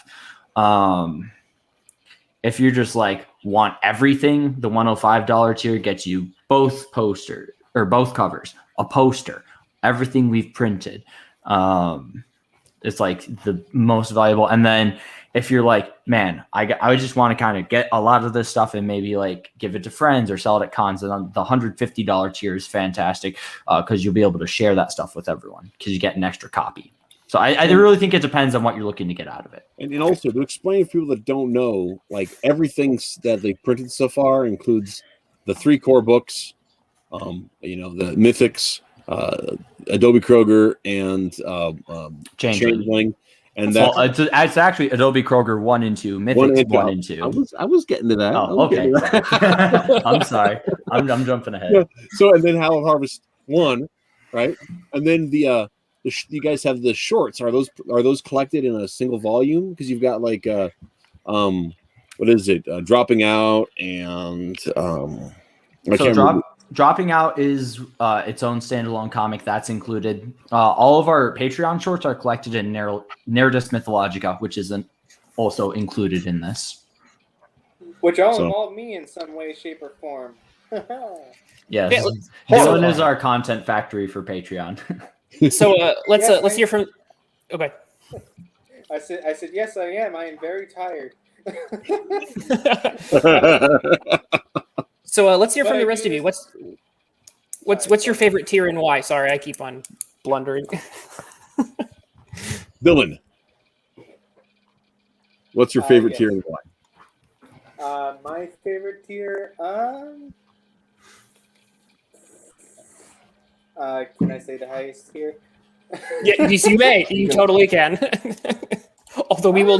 If you're just like want everything, the $105 tier gets you both poster or both covers, a poster, everything we've printed. It's like the most valuable. And then if you're like, man, I just want to kind of get a lot of this stuff and maybe like give it to friends or sell it at cons, and the $150 tier is fantastic because you'll be able to share that stuff with everyone because you get an extra copy. So I really think it depends on what you're looking to get out of it. And also to explain for people that don't know, like everything that they've printed so far includes the 3 core books, the Mythics, Adobe Kroger, and Changeling. And that's it's actually Adobe Kroger 1 and 2, Mythics 1 and 2. I was getting to that. Oh, okay. I'm sorry. I'm jumping ahead. Yeah. So and then Hallowed Harvest 1, right? And then you guys have the shorts. Are those collected in a single volume? Because you've got like what is it? Dropping Out and Dropping Out is its own standalone comic that's included. All of our Patreon shorts are collected in Narratus Mythologica, which is also included in this. Which all involve me in some way, shape, or form. Yes, Dylan is our content factory for Patreon. So let's hear from. Okay. I said yes, I am. I am very tired. So let's hear from the rest of you. What's your favorite tier and why? Sorry, I keep on blundering. Dylan, what's your favorite tier and why? My favorite tier. Can I say the highest tier? Yeah, you may. You totally can. Although we will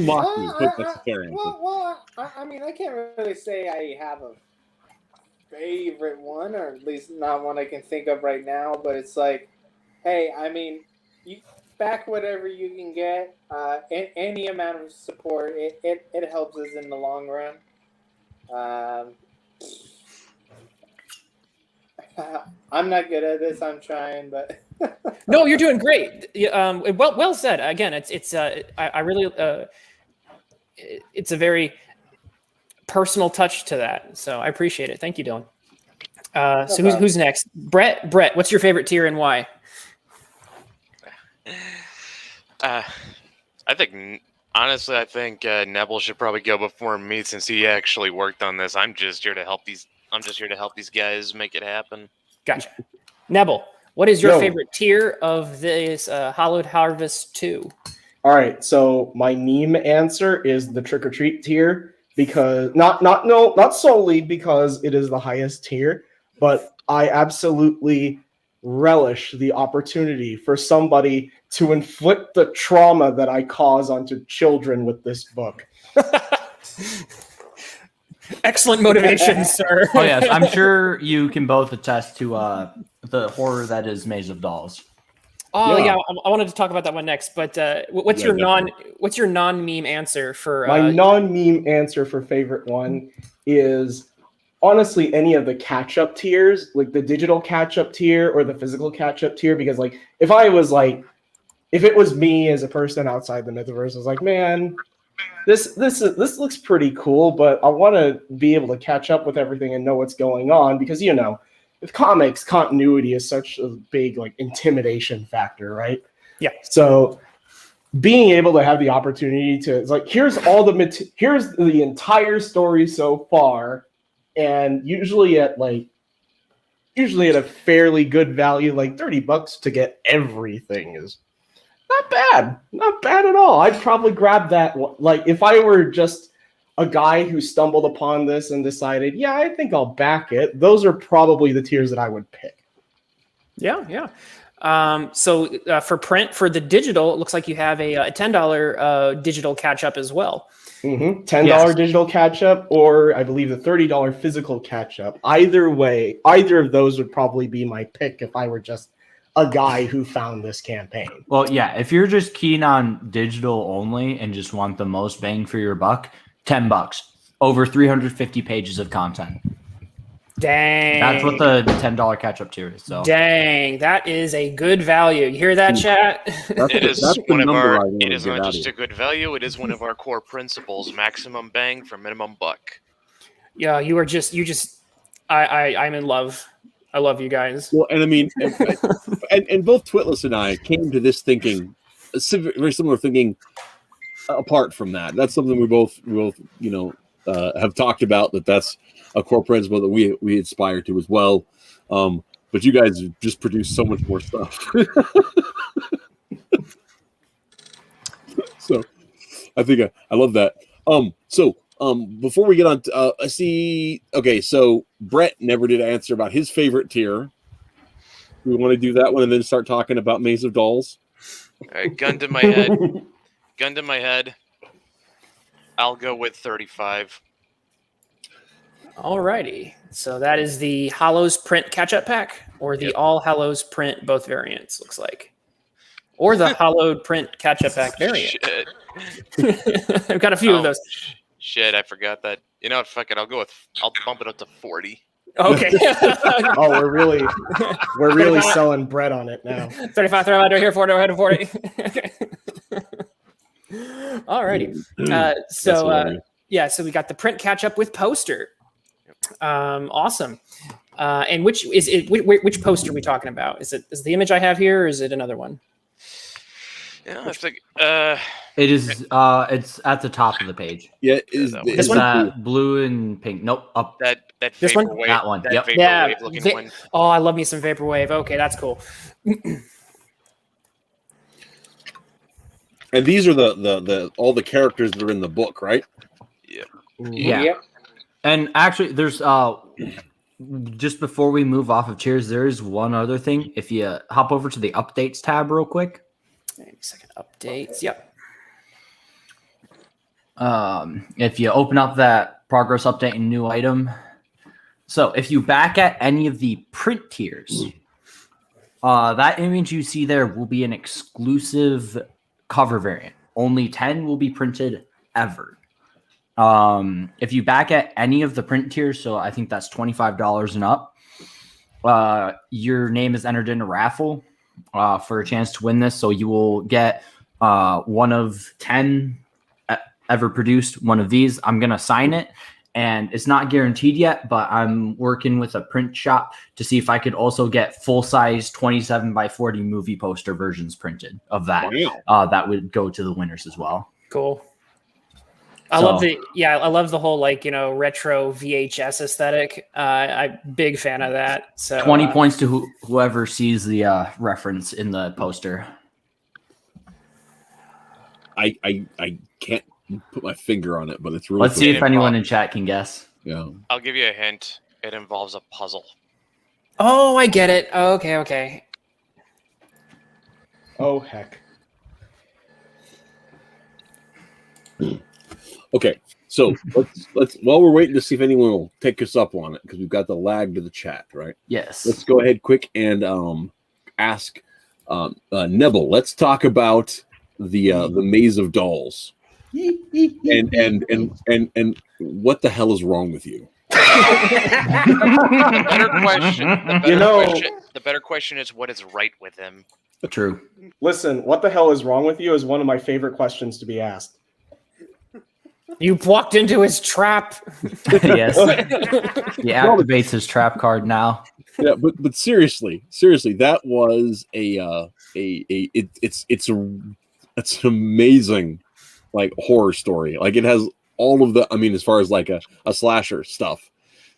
mock you. That's a fair answer. Well, I mean, I can't really say I have a favorite one, or at least not one I can think of right now. But it's like, hey, I mean, back whatever you can get. Any amount of support, it helps us in the long run. I'm not good at this. I'm trying, but No, you're doing great. Well said. Again, I really it's a very personal touch to that. So I appreciate it. Thank you, Dylan. So who's next? Brett, what's your favorite tier and why? I think Neville should probably go before me since he actually worked on this. I'm just here to help these guys make it happen. Gotcha. Neville, what is your Yo. favorite tier of this Hallowed Harvest 2? All right, so my meme answer is the trick or treat tier because not solely because it is the highest tier, but I absolutely relish the opportunity for somebody to inflict the trauma that I cause onto children with this book. Excellent motivation, sir. Oh yes, I'm sure you can both attest to the horror that is Maze of Dolls. Oh yeah, I wanted to talk about that one next. But what's your non-meme answer for? My non-meme answer for favorite one is honestly any of the catch-up tiers, like the digital catch-up tier or the physical catch-up tier. Because like if it was me as a person outside the Mythoverse, I was like, man, this looks pretty cool, but I want to be able to catch up with everything and know what's going on because with comics, continuity is such a big like intimidation factor, right? Yeah. So being able to have the opportunity to, it's like, here's the entire story so far, and usually at a fairly good value, like $30 to get everything is not bad at all. I'd probably grab that. Like if I were just a guy who stumbled upon this and decided, yeah, I think I'll back it. Those are probably the tiers that I would pick. Yeah. So for print, for the digital, it looks like you have a $10 digital catch up as well. Mm-hmm. $10 digital catch up, or I believe the $30 physical catch up. Either way, either of those would probably be my pick if I were just a guy who found this campaign. Well, yeah, if you're just keen on digital only and just want the most bang for your buck, $10, over 350 pages of content. Dang. That's what the $10 catch-up tier is. So dang, that is a good value. You hear that, chat? It is not just a good value, it is one of our core principles, maximum bang for minimum buck. Yeah, I'm in love. I love you guys. Well, and I mean, and both Twitless and I came to this thinking, very similar thinking. Apart from that, that's something we both have talked about. That's a core principle that we aspire to as well. But you guys just produce so much more stuff. So I think I love that. Before we get on, I see. Okay, so Brett never did answer about his favorite tier. We want to do that one and then start talking about Maze of Dolls. All right, gun to my head. I'll go with 35. Alrighty. So that is the Hallows print catch-up pack, or the All Hallows print both variants, looks like. Or the Hallowed print catch-up pack variant. Shit. I've got a few of those. Shit, I forgot that. You know what? Fuck it. I'll bump it up to 40. Okay. Oh, we're really selling bread on it now. 35, throw out here, 40, 40. Okay. Alrighty. So we got the print catch up with poster. Awesome. And which poster are we talking about? Is the image I have here, or is it another one? Yeah, I think it is. It's at the top of the page. Yeah, this one? Blue and pink. Nope, up. That this one? vaporwave, That one. Yep. Vaporwave looking one. Oh, I love me some vaporwave. Okay, that's cool. And these are the all the characters that are in the book, right? Yeah. Yeah. Yep. And actually, there's just before we move off of tiers, there is one other thing. If you hop over to the updates tab real quick. Wait a second. Updates. Yep. If you open up that progress update and new item. So if you back at any of the print tiers, That image you see there will be an exclusive cover variant. Only 10 will be printed ever. If you back at any of the print tiers, so I think that's $25 and up, your name is entered in a raffle for a chance to win this. So you will get one of 10 ever produced, one of these. I'm going to sign it. And it's not guaranteed yet, but I'm working with a print shop to see if I could also get full-size 27 by 40 movie poster versions printed of that. Wow. That would go to the winners as well. Cool. I love the whole retro VHS aesthetic. I'm big fan of that. So 20 points to whoever sees the reference in the poster. I can't put my finger on it, but it's really. Let's see if anyone in chat can guess. Yeah. I'll give you a hint. It involves a puzzle. Oh, I get it. Okay. Oh heck. Okay, so let's while we're waiting to see if anyone will take us up on it, because we've got the lag to the chat, right? Yes. Let's go ahead quick and ask Nebel. Let's talk about the Maze of Dolls. and what the hell is wrong with you? The better question is what is right with him. True. Listen, what the hell is wrong with you is one of my favorite questions to be asked. You walked into his trap. Yes. He activates his trap card now. Yeah, but seriously, that was it's an amazing horror story. It has all of as far as a slasher stuff,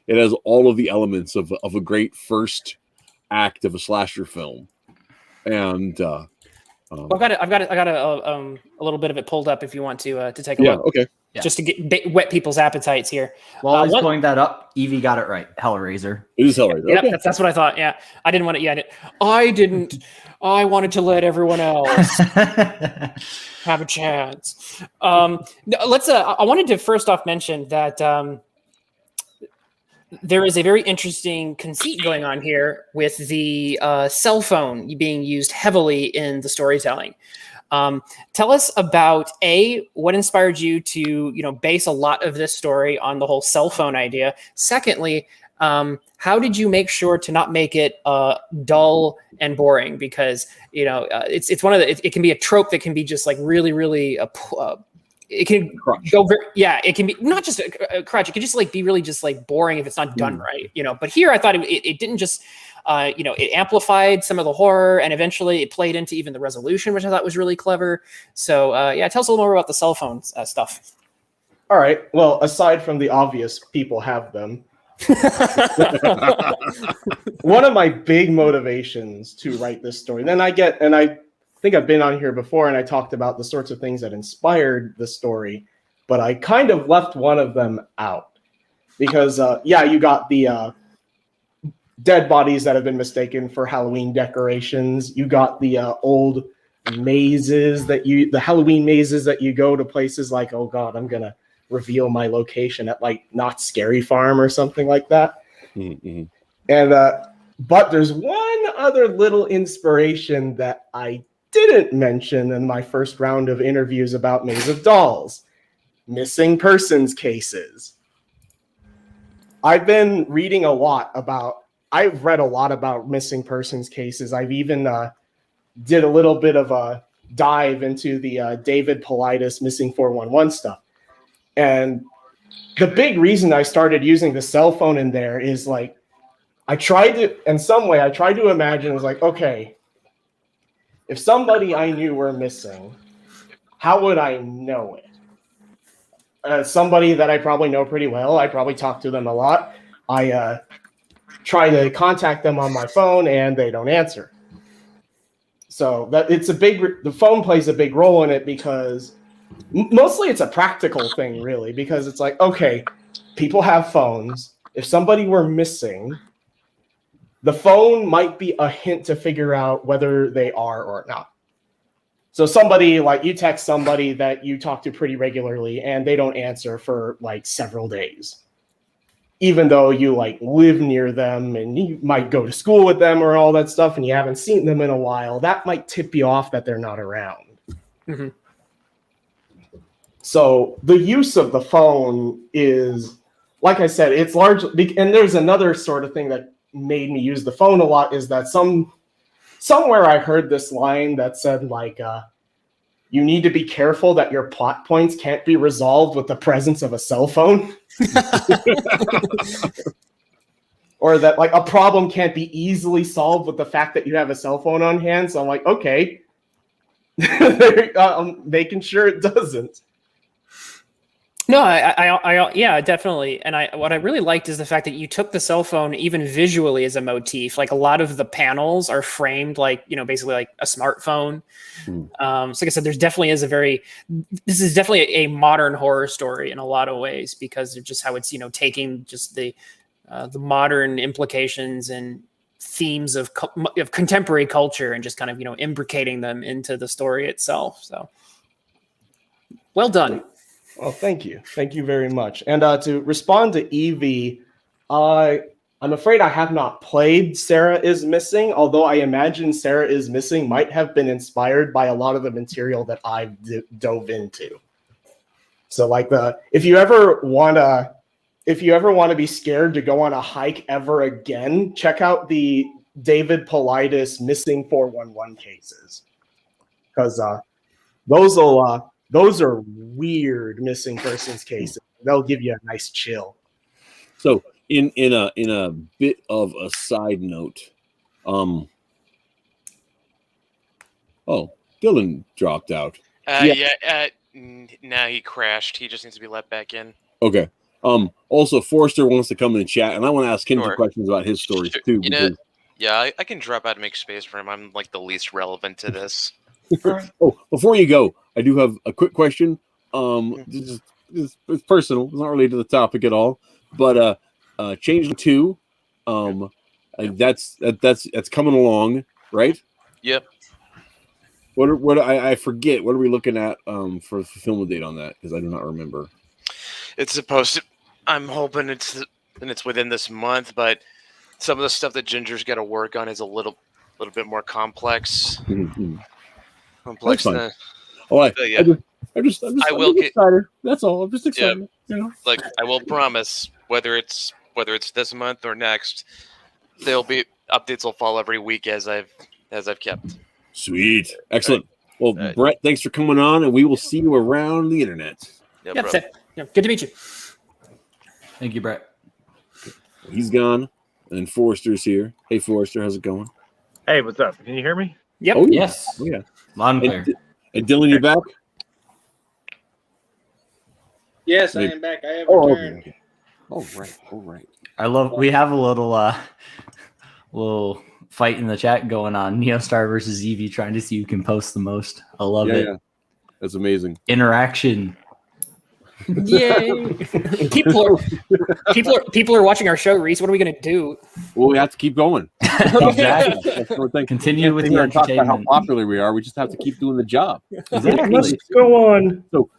it has all of the elements of a great first act of a slasher film. And I've got a little bit of it pulled up if you want to take a look. Okay. Yeah. Just to whet people's appetites here. While I was pulling that up, Evie got it right. Hellraiser. It is Hellraiser. Yep, Okay. that's what I thought. Yeah, I didn't want to. Yeah, I didn't. I wanted to let everyone else have a chance. Let's. I wanted to first off mention that there is a very interesting conceit going on here with the cell phone being used heavily in the storytelling. Tell us about what inspired you to base a lot of this story on the whole cell phone idea. Secondly, how did you make sure to not make it dull and boring? Because it's one of the it can be a trope that can be just really it can go very it can be not just a crutch. It can just be really just boring if it's not done right. But here I thought it didn't just. It amplified some of the horror, and eventually it played into even the resolution, which I thought was really clever. So, tell us a little more about the cell phone stuff. All right. Well, aside from the obvious, people have them. One of my big motivations to write this story, and I think I've been on here before, and I talked about the sorts of things that inspired the story, but I kind of left one of them out because, you got the dead bodies that have been mistaken for Halloween decorations. You got the old mazes the Halloween mazes that you go to places like, oh God, I'm going to reveal my location at Not Scary Farm or something like that. Mm-hmm. And, but there's one other little inspiration that I didn't mention in my first round of interviews about Maze of Dolls: missing persons cases. I've been reading I've read a lot about missing persons cases. I've even did a little bit of a dive into the David Paulides missing 411 stuff. And the big reason I started using the cell phone in there is I tried to imagine, it was okay, if somebody I knew were missing, how would I know it? Somebody that I probably know pretty well. I probably talk to them a lot. I try to contact them on my phone and they don't answer. So the phone plays a big role in it because mostly it's a practical thing, really, because it's okay, people have phones. If somebody were missing, the phone might be a hint to figure out whether they are or not. So somebody you text somebody that you talk to pretty regularly and they don't answer for several days. even though you like live near them and you might go to school with them or all that stuff, and you haven't seen them in a while, that might tip you off that they're not around. Mm-hmm. So the use of the phone is, like I said, it's largely, and there's another sort of thing that made me use the phone a lot, is that somewhere I heard this line that said like, you need to be careful that your plot points can't be resolved with the presence of a cell phone. Or that like a problem can't be easily solved with the fact that you have a cell phone on hand. So I'm like, okay, making sure it doesn't. No, I yeah, definitely. And what I really liked is the fact that you took the cell phone even visually as a motif. Like a lot of the panels are framed like, basically like a smartphone. So like I said, this is definitely a modern horror story in a lot of ways, because of just how it's, taking just the modern implications and themes of contemporary culture and just kind of, imbricating them into the story itself. So well done. Well, thank you. Thank you very much. And to respond to Evie, I'm afraid I have not played Sarah is Missing, although I imagine Sarah is Missing might have been inspired by a lot of the material that I've dove into. So like if you ever want to be scared to go on a hike ever again, check out the David Paulides Missing 411 cases. Because those are weird missing persons cases. They'll give you a nice chill. So in a bit of a side note, Dylan dropped out. Nah, he crashed. He just needs to be let back in. Okay. Also, Forrester wants to come in and chat, and I want to ask him some questions about his stories too. I can drop out and make space for him. I'm like the least relevant to this. Oh, before you go, I do have a quick question. It's personal. It's not related to the topic at all. But Changeling 2, that's coming along, right? Yep. What I forget. What are we looking at for the fulfillment date on that? Because I do not remember. It's supposed to. I'm hoping it's within this month, but some of the stuff that Ginger's got to work on is a little bit more complex. Mm-hmm. Complex. I'm just excited. That's all. I'm just excited. Yeah. Like I will promise, whether it's this month or next, there'll be updates. Will follow every week as I've kept. Sweet, excellent. Well, Brett, thanks for coming on, and we will see you around the internet. Good to meet you. Thank you, Brett. He's gone, and Forrester's here. Hey, Forrester, how's it going? Hey, what's up? Can you hear me? Yep. Oh, Yes. Oh, yeah. Loud and clear. And Dylan, you back? Yes, I am back. I have returned. Okay. All right. We have a little fight in the chat going on. Neostar versus Evie, trying to see who can post the most. I love it. Yeah. That's amazing. Interaction. Yay! people are watching our show, Reese. What are we gonna do? Well, we have to keep going. Exactly. Continue with the entertainment. How popular we are. We just have to keep doing the job. Exactly. Let's go on. So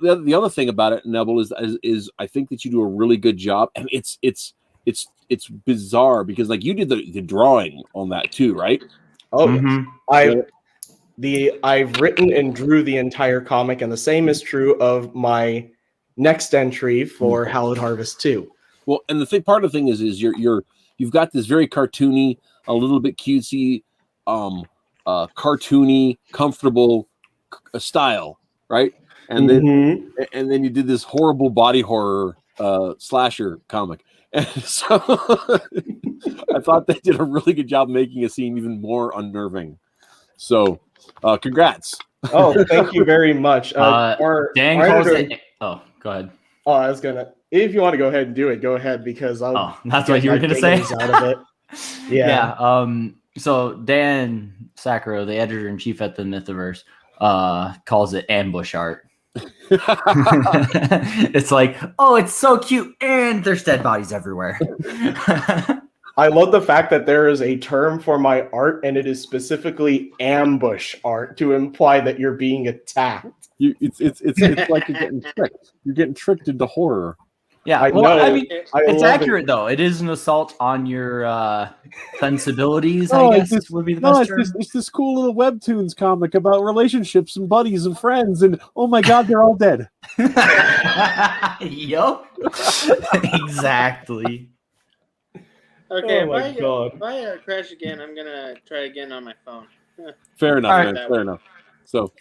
the other thing about it, Neville, is I think that you do a really good job, and it's bizarre because like you did the drawing on that too, right? Oh, Mm-hmm. I've written and drew the entire comic, and the same is true of my next entry for Hallowed Harvest 2. Well, and part of the thing is you've got this very cartoony, a little bit cutesy, cartoony, comfortable style, right? And then you did this horrible body horror slasher comic. And so I thought they did a really good job making it seem even more unnerving. So congrats. Oh, thank you very much. Dan calls it. Oh, go ahead. Oh, I was gonna. If you want to go ahead and do it, go ahead because that's what you were gonna say. Out of it. Yeah. So Dan Sacro, the editor in chief at the Mythoverse, calls it ambush art. It's like, oh, it's so cute, and there's dead bodies everywhere. I love the fact that there is a term for my art, and it is specifically ambush art to imply that you're being attacked. It's like you're getting tricked. You're getting tricked into horror. Yeah, I well, know. I mean, I it's love accurate it. though. It is an assault on your sensibilities, No, I it's guess just- would be the No, best it's term. this cool little webtoons comic about relationships and buddies and friends, and oh my god, they're all dead. Yup. Exactly. Okay, Oh my God. if I crash again, I'm gonna try again on my phone. Fair enough, All man. right. Fair enough. So,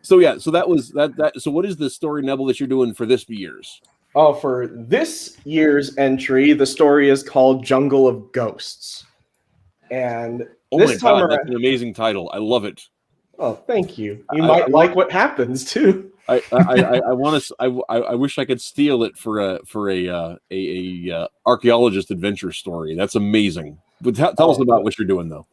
so yeah, so that was that. So, what is the story, Neville, that you're doing for this year's? Oh, for this year's entry, the story is called Jungle of Ghosts. And Oh this my time god, that's around, an amazing title. I love it. oh, thank you. You I might like what happens too. I want to. I wish I could steal it for a archaeologist adventure story. That's amazing. But tell us about what you're doing though.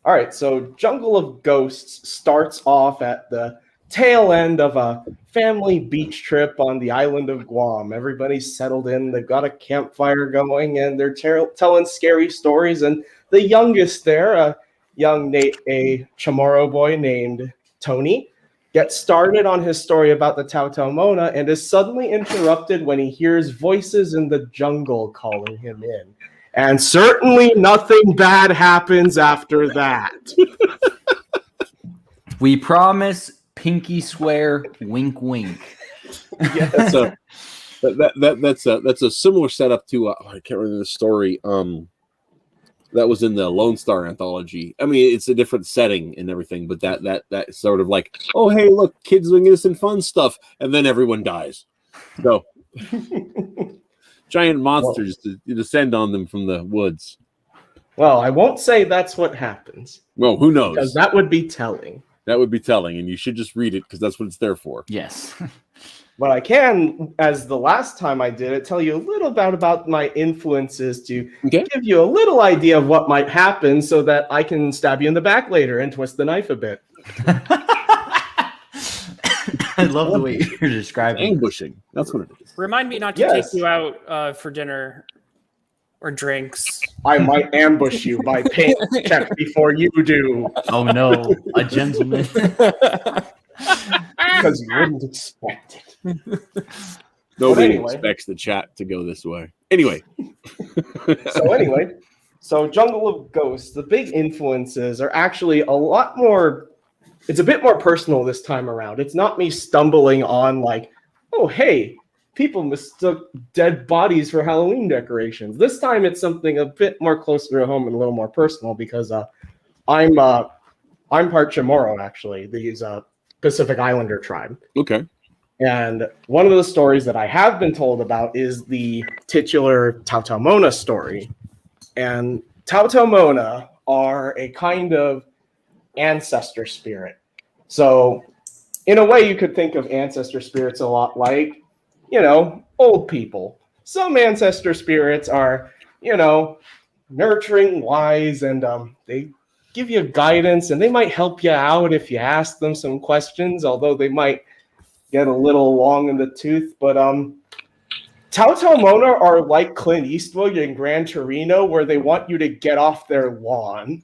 All right, so Jungle of Ghosts starts off at the tail end of a family beach trip on the island of Guam. Everybody's settled in, they've got a campfire going, and they're telling scary stories. And the youngest there, a Chamorro boy named Tony, gets started on his story about the Tautomona and is suddenly interrupted when he hears voices in the jungle calling him in. And certainly nothing bad happens after that. We promise, pinky swear, wink, wink. Yes. That's a similar setup to I can't remember the story. That was in the Lone Star anthology. I mean, it's a different setting and everything, but that sort of like, oh hey, look, kids doing innocent fun stuff, and then everyone dies. So giant monsters to descend on them from the woods. Well, I won't say that's what happens. Well, who knows? Because that would be telling. That would be telling, and you should just read it because that's what it's there for. Yes. But I can, as the last time I did it, tell you a little bit about my influences to give you a little idea of what might happen so that I can stab you in the back later and twist the knife a bit. I love the way you're describing ambushing. That's what it is. Remind me not to take you out for dinner or drinks. I might ambush you by paying a check before you do. Oh no, a gentleman. Because you wouldn't expect it. Nobody expects the chat to go this way. Anyway. So Jungle of Ghosts, the big influences are actually a lot more, it's a bit more personal this time around. It's not me stumbling on like, oh, hey, people mistook dead bodies for Halloween decorations. This time it's something a bit more closer to home and a little more personal because I'm part Chamorro, actually, these Pacific Islander tribe. Okay. And one of the stories that I have been told about is the titular Tautomona story. And Tautomona are a kind of ancestor spirit. So in a way, you could think of ancestor spirits a lot like, old people. Some ancestor spirits are, nurturing, wise, and they give you guidance, and they might help you out if you ask them some questions, although they might get a little long in the tooth. But Tautomona are like Clint Eastwood in Gran Torino, where they want you to get off their lawn.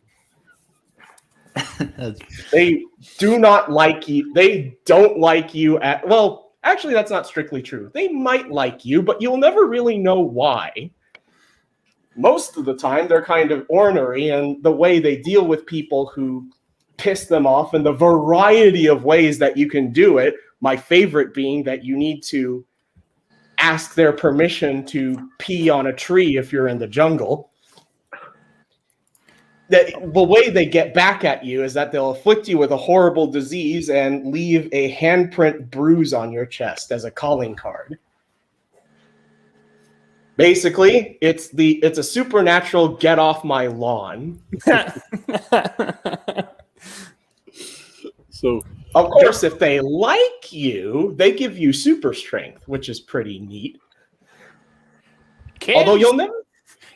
They do not like you. They don't like you at, well, actually, that's not strictly true. They might like you, but you'll never really know why. Most of the time, they're kind of ornery, and the way they deal with people who piss them off and the variety of ways that you can do it, my favorite being that you need to ask their permission to pee on a tree if you're in the jungle. The way they get back at you is that they'll afflict you with a horrible disease and leave a handprint bruise on your chest as a calling card. Basically, it's a supernatural get off my lawn. So, of course, if they like you, they give you super strength, which is pretty neat. Kids, although you'll never.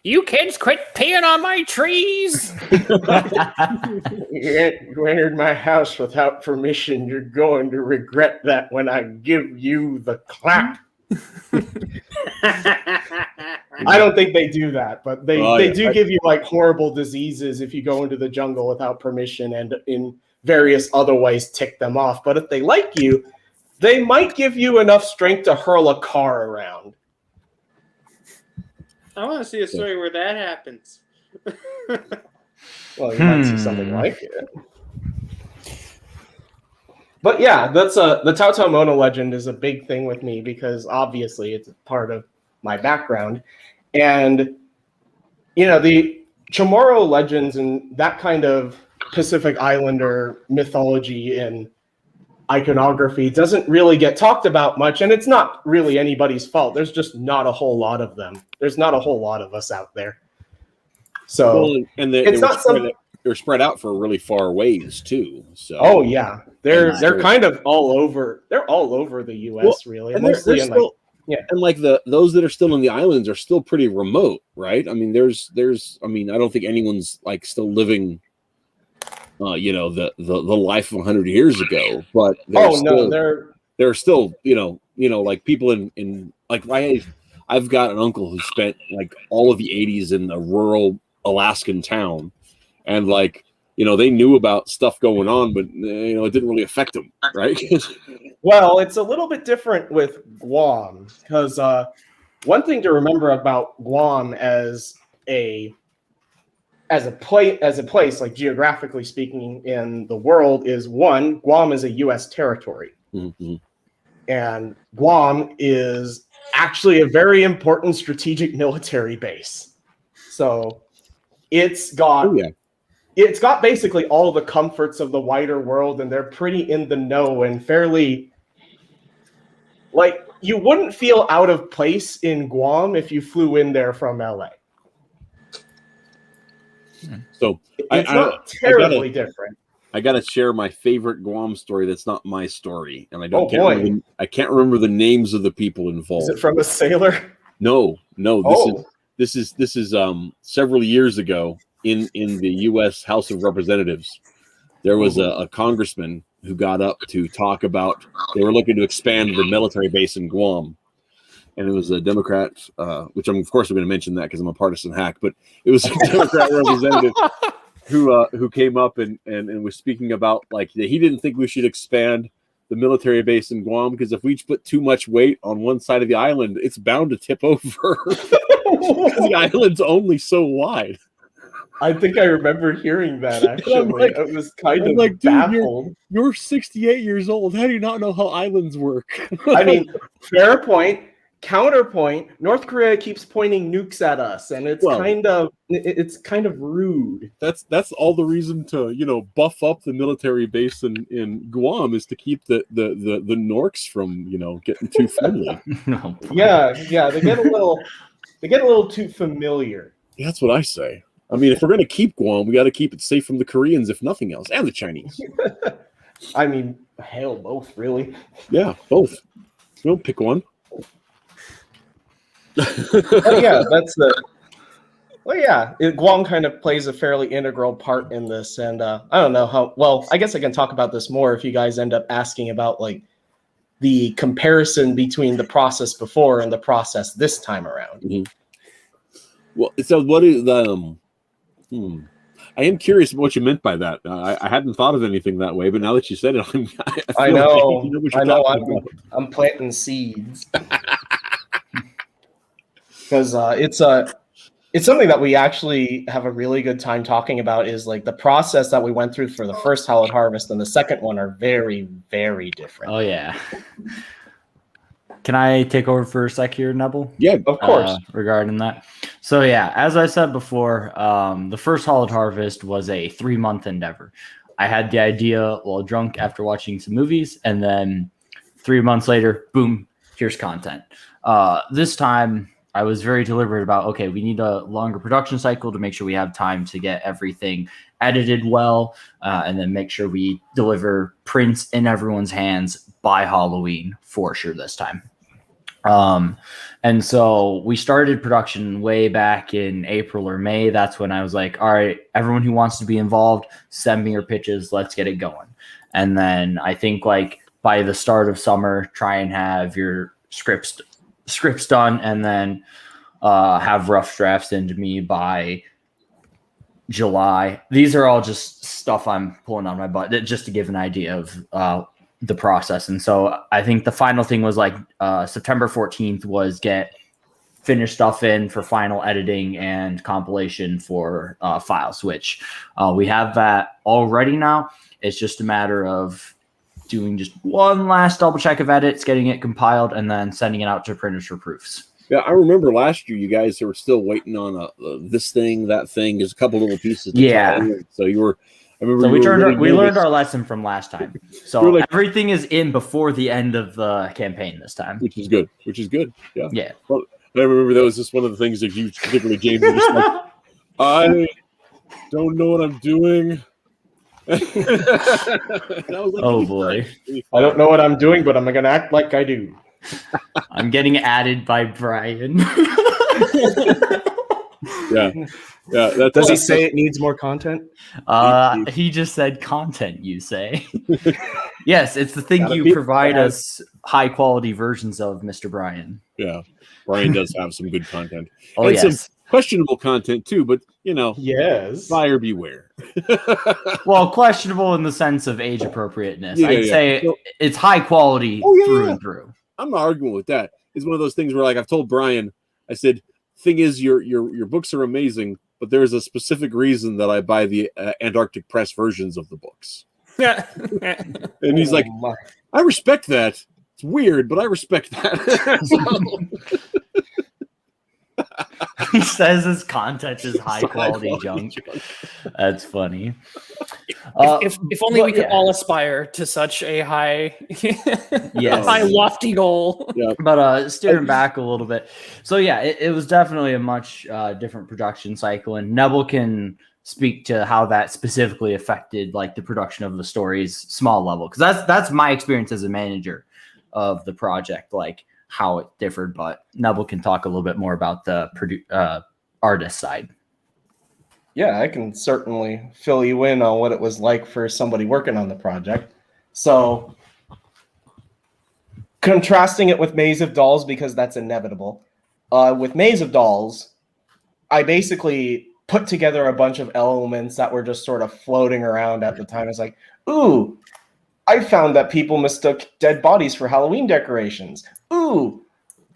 You kids quit peeing on my trees. You entered my house without permission. You're going to regret that when I give you the clap. I don't think they do that, but they do give you like horrible diseases if you go into the jungle without permission and in various other ways tick them off. But if they like you, They might give you enough strength to hurl a car around. I want to see a story where that happens. Well, you might see something like it. But yeah, that's the Tautau Mona legend is a big thing with me because obviously it's part of my background. And, you know, the Chamorro legends and that kind of Pacific Islander mythology and iconography doesn't really get talked about much, and it's not really anybody's fault. There's just not a whole lot of them. There's not a whole lot of us out there. So, well, and they're spread out for really far ways too. So, oh yeah, they're kind of all over. They're all over the U.S. really, and mostly they're still, and like those that are still in the islands are still pretty remote, right? I mean, there's I mean, I don't think anyone's like still living. You know, the life of 100 years ago, but they're still like people in like I've got an uncle who spent like all of the 80s in a rural Alaskan town, and like they knew about stuff going on, but it didn't really affect them, right? Well, it's a little bit different with Guam because one thing to remember about Guam as a place, like geographically speaking in the world, is one, Guam is a U.S. territory. Mm-hmm. And Guam is actually a very important strategic military base. So it's got basically all the comforts of the wider world, and they're pretty in the know and fairly, like, you wouldn't feel out of place in Guam if you flew in there from LA. So it's not terribly different. I gotta share my favorite Guam story. That's not my story, and I can't remember the names of the people involved. Is it from a sailor? No. This is several years ago in the U.S. House of Representatives. There was a congressman who got up to talk about they were looking to expand the military base in Guam. And it was a Democrat, which I'm going to mention that because I'm a partisan hack, but it was a Democrat representative who came up and was speaking about like he didn't think we should expand the military base in Guam because if we each put too much weight on one side of the island, it's bound to tip over because the island's only so wide. I think I remember hearing that actually. I was kind of like, baffled. Dude, you're 68 years old. How do you not know how islands work? I mean, fair point. Counterpoint, North Korea keeps pointing nukes at us, and it's kind of rude. That's all the reason to buff up the military base in Guam is to keep the Norks from getting too friendly. Yeah, they get a little too familiar. Yeah, that's what I say. I mean, if we're gonna keep Guam, we got to keep it safe from the Koreans, if nothing else, and the Chinese. I mean, hell, both really. Yeah, both. Don't pick one. Guam kind of plays a fairly integral part in this, and I don't know how well. I guess I can talk about this more if you guys end up asking about like the comparison between the process before and the process this time around. Mm-hmm. Well, so what is the? I am curious what you meant by that. I hadn't thought of anything that way, but now that you said it, I know. I'm planting seeds. Because it's something that we actually have a really good time talking about is like the process that we went through for the first Hallowed Harvest and the second one are very, very different. Oh, yeah. Can I take over for a sec here, Nebel? Yeah, of course. Regarding that. So, yeah, as I said before, the first Hallowed Harvest was a 3-month endeavor. I had the idea while drunk after watching some movies, and then 3 months later, boom, here's content. This time, I was very deliberate about, okay, we need a longer production cycle to make sure we have time to get everything edited well, and then make sure we deliver prints in everyone's hands by Halloween for sure this time. And so we started production way back in April or May. That's when I was like, all right, everyone who wants to be involved, send me your pitches. Let's get it going. And then I think like by the start of summer, try and have your scripts done, and then have rough drafts into me by July. These are all just stuff I'm pulling on my butt just to give an idea of the process. And so I think the final thing was like September 14th was get finished stuff in for final editing and compilation for files, which we have that already now. It's just a matter of doing just one last double check of edits, getting it compiled, and then sending it out to printers for proofs. Yeah, I remember last year you guys were still waiting on this thing, that thing. There's a couple little pieces. So you were. I remember. So we learned our lesson from last time. So like, everything is in before the end of the campaign this time, which is good. Yeah. Yeah. Well, I remember that was just one of the things that you, particularly James, were just like, I don't know what I'm doing. Like, oh boy, I don't know what I'm doing, but I'm gonna act like I do. I'm getting added by Brian. Yeah. Does he say it needs more content? He just said content, you say. Yes, it's the thing you provide us high quality versions of, Mr. Brian. Yeah. Brian does have some good content. Oh, and yes. Some questionable content too, but yes. Buyer beware. Well, questionable in the sense of age appropriateness. I'd say it's high quality through and through. I'm not arguing with that. It's one of those things where, like, I've told Brian, I said, thing is, your books are amazing, but there's a specific reason that I buy the Antarctic Press versions of the books. And he's like, I respect that. It's weird, but I respect that. He says his content is high quality junk. That's funny. If only we could all aspire to such a high, high lofty goal. Yeah. But steering back a little bit. So yeah, it was definitely a much different production cycle, and Neville can speak to how that specifically affected like the production of the stories, small level, because that's my experience as a manager of the project, like how it differed. But Neville can talk a little bit more about the artist side. Yeah, I can certainly fill you in on what it was like for somebody working on the project. So, contrasting it with Maze of Dolls, because that's inevitable. With Maze of Dolls, I basically put together a bunch of elements that were just sort of floating around at the time. It's like, ooh, I found that people mistook dead bodies for Halloween decorations. Ooh,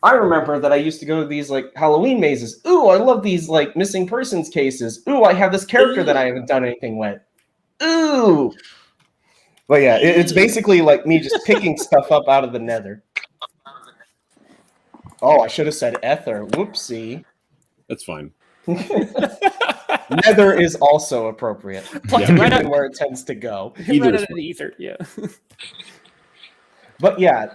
I remember that I used to go to these like Halloween mazes. Ooh, I love these like missing persons cases. Ooh, I have this character that I haven't done anything with. Ooh. But yeah, it's basically like me just picking stuff up out of the nether. Oh, I should have said ether. Whoopsie. That's fine. Nether is also appropriate. Right out where it tends to go. Right out of the ether, yeah. But yeah.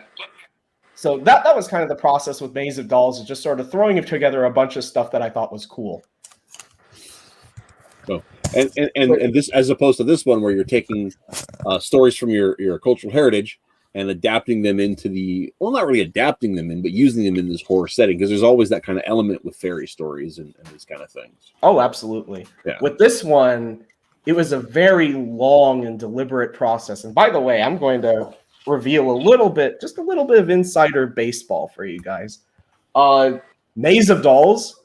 So that was kind of the process with Maze of Dolls, is just sort of throwing together a bunch of stuff that I thought was cool. Oh, and this, as opposed to this one where you're taking stories from your cultural heritage and adapting them into not really adapting them in, but using them in this horror setting, because there's always that kind of element with fairy stories and these kind of things. Oh, absolutely. Yeah. With this one, it was a very long and deliberate process. And by the way, I'm going to reveal just a little bit of insider baseball for you guys. Maze of Dolls,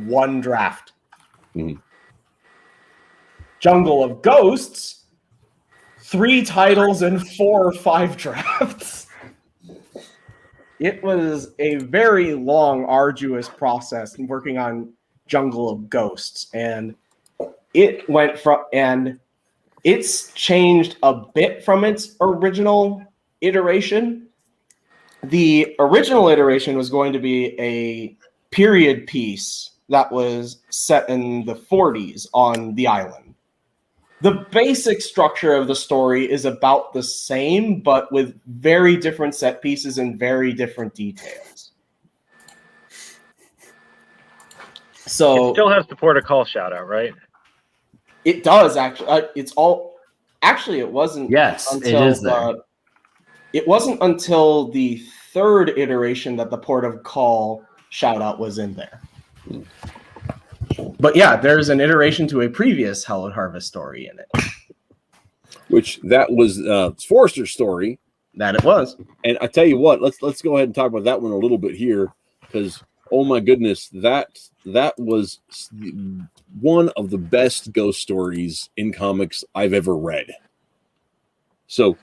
1 draft. Mm-hmm. Jungle of Ghosts, 3 titles and 4 or 5 drafts. It was a very long, arduous process in working on Jungle of Ghosts, and it's changed a bit from its original iteration. The original iteration was going to be a period piece that was set in the 40s on the island. The basic structure of the story is about the same, but with very different set pieces and very different details. So it still has the protocol shout out, right? It does actually. It wasn't. Yes, until it is there. It wasn't until the 3rd iteration that the port of call shout out was in there. But yeah, there's an iteration to a previous Hallowed Harvest story in it. Which that was Forrester's story. That it was. And I tell you what, let's go ahead and talk about that one a little bit here, because oh my goodness, that was one of the best ghost stories in comics I've ever read. So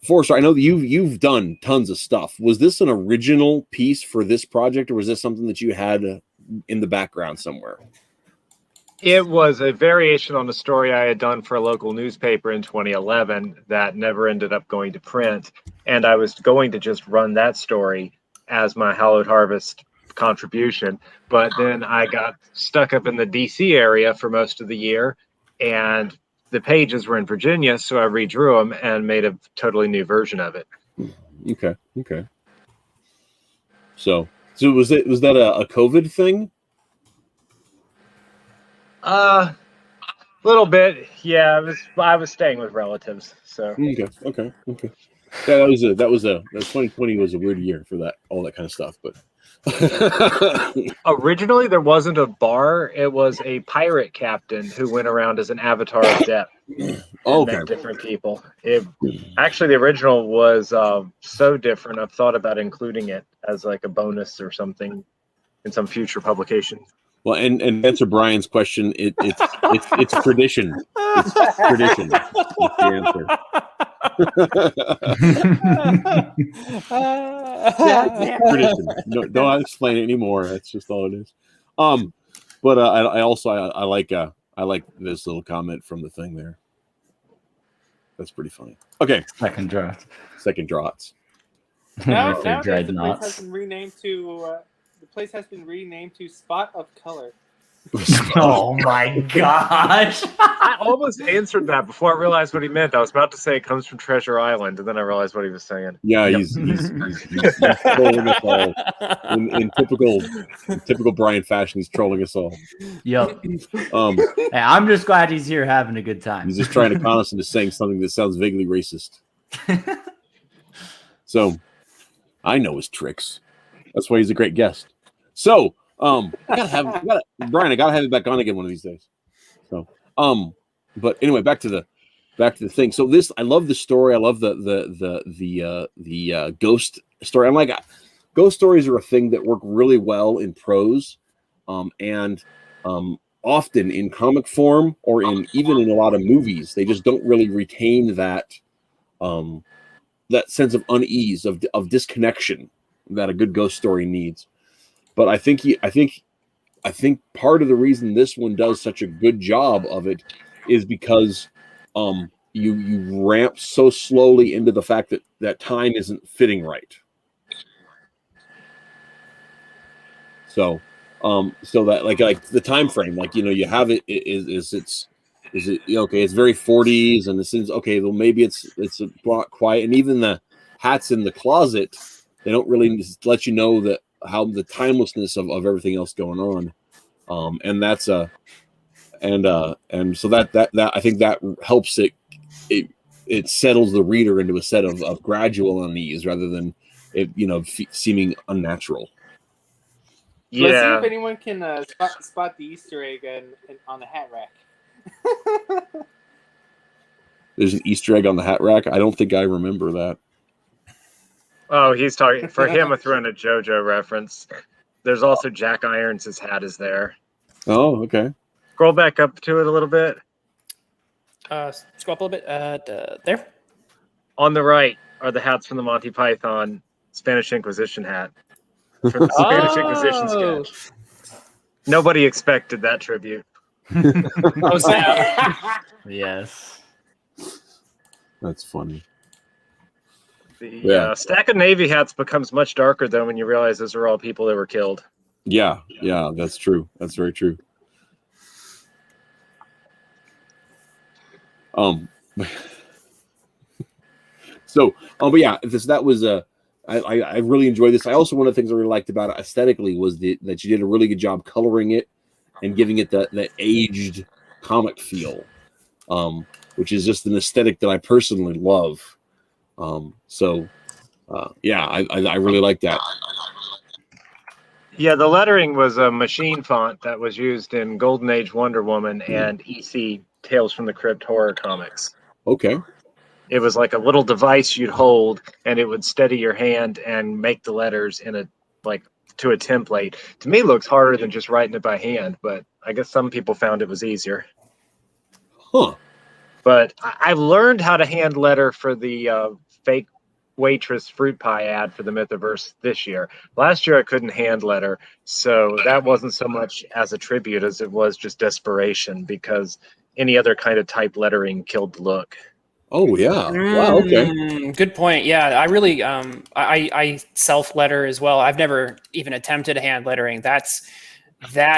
Forrester, I know that you've done tons of stuff. Was this an original piece for this project, or was this something that you had in the background somewhere? It was a variation on a story I had done for a local newspaper in 2011 that never ended up going to print. And I was going to just run that story as my Hallowed Harvest contribution. But then I got stuck up in the DC area for most of the year, and the pages were in Virginia, so I redrew them and made a totally new version of it. Okay. So was that a COVID thing? Little bit, yeah. I was staying with relatives, so. Okay. Yeah, that was 2020 was a weird year for that, all that kind of stuff. But Originally, there wasn't a bar. It was a pirate captain who went around as an avatar of death. Okay. Met different people. Actually, the original was so different. I've thought about including it as like a bonus or something in some future publication. Well, and answer Brian's question, it's tradition. It's tradition. That's the answer. Tradition. No, don't explain it anymore. That's just all it is. But I also like this little comment from the thing there. That's pretty funny. Okay. Second draught. Now Favorite the place knots. has been renamed to Spot of Color. Oh my gosh. I almost answered that before I realized what he meant. I was about to say it comes from Treasure Island, and then I realized what he was saying. Yeah, he's trolling us all in typical Brian fashion. He's trolling us all. Yep. Hey, I'm just glad he's here having a good time. He's just trying to con us into saying something that sounds vaguely racist. So I know his tricks. That's why he's a great guest. So Brian, I gotta have you back on again one of these days. So but anyway, back to the thing. So this, I love the story. I love the ghost story. I'm like, ghost stories are a thing that work really well in prose, and often in comic form or even in a lot of movies. They just don't really retain that sense of unease, of disconnection that a good ghost story needs. But I think part of the reason this one does such a good job of it is because you ramp so slowly into the fact that time isn't fitting right. So that like the time frame, like, you know, you have it is it okay? It's very 40s, and it seems okay. Well, maybe it's a lot quiet, and even the hats in the closet, they don't really let you know that how the timelessness of everything else going on, and that's and so that I think that helps it settles the reader into a set of gradual unease rather than it seeming unnatural. Yeah. Let's see if anyone can spot the Easter egg on the hat rack. There's an Easter egg on the hat rack. I don't think I remember that. Oh, he's talking for him. I threw in a JoJo reference. There's also Jack Irons' hat is there. Oh, okay. Scroll back up to it a little bit. Scroll up a little bit. There. On the right are the hats from the Monty Python Spanish Inquisition hat. From the Spanish Inquisition sketch. Nobody expected that tribute. Yes. That's funny. The stack of Navy hats becomes much darker, though, when you realize those are all people that were killed. Yeah, that's true. That's very true. But yeah, that was I really enjoyed this. I also, one of the things I really liked about it aesthetically was that you did a really good job coloring it and giving it the aged comic feel, which is just an aesthetic that I personally love. I really like that. Yeah, the lettering was a machine font that was used in Golden Age Wonder Woman and EC Tales from the Crypt horror comics. Okay. It was like a little device you'd hold, and it would steady your hand and make the letters to a template. To me, it looks harder than just writing it by hand, but I guess some people found it was easier. Huh. But I've learned how to hand letter for the fake waitress fruit pie ad for the Mythoverse this year. Last year I couldn't hand letter, so that wasn't so much as a tribute as it was just desperation, because any other kind of type lettering killed the look. Oh yeah. Wow. Okay. Good point. Yeah, I really I self letter as well. I've never even attempted hand lettering. That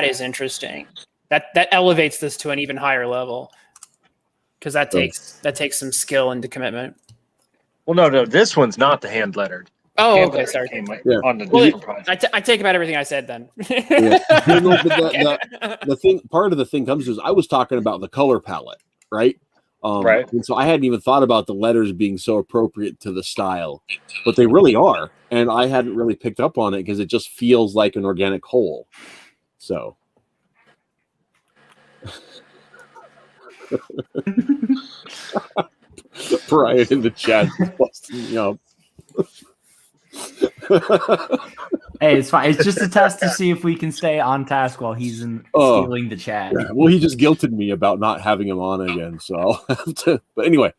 is interesting. That elevates this to an even higher level, because that takes some skill and commitment. Well, no, this one's not the hand lettered. Oh, Hand okay, lettering sorry. came Yeah. on the different project. I take about everything I said then. Yeah. No, but the thing, part of the thing comes is I was talking about the color palette, right? Right. And so I hadn't even thought about the letters being so appropriate to the style, but they really are. And I hadn't really picked up on it because it just feels like an organic whole. So. Brian in the chat is busting me up. Hey, it's fine. It's just a test to see if we can stay on task while he's stealing the chat. Well, he just guilted me about not having him on again, so I'll have to. But anyway,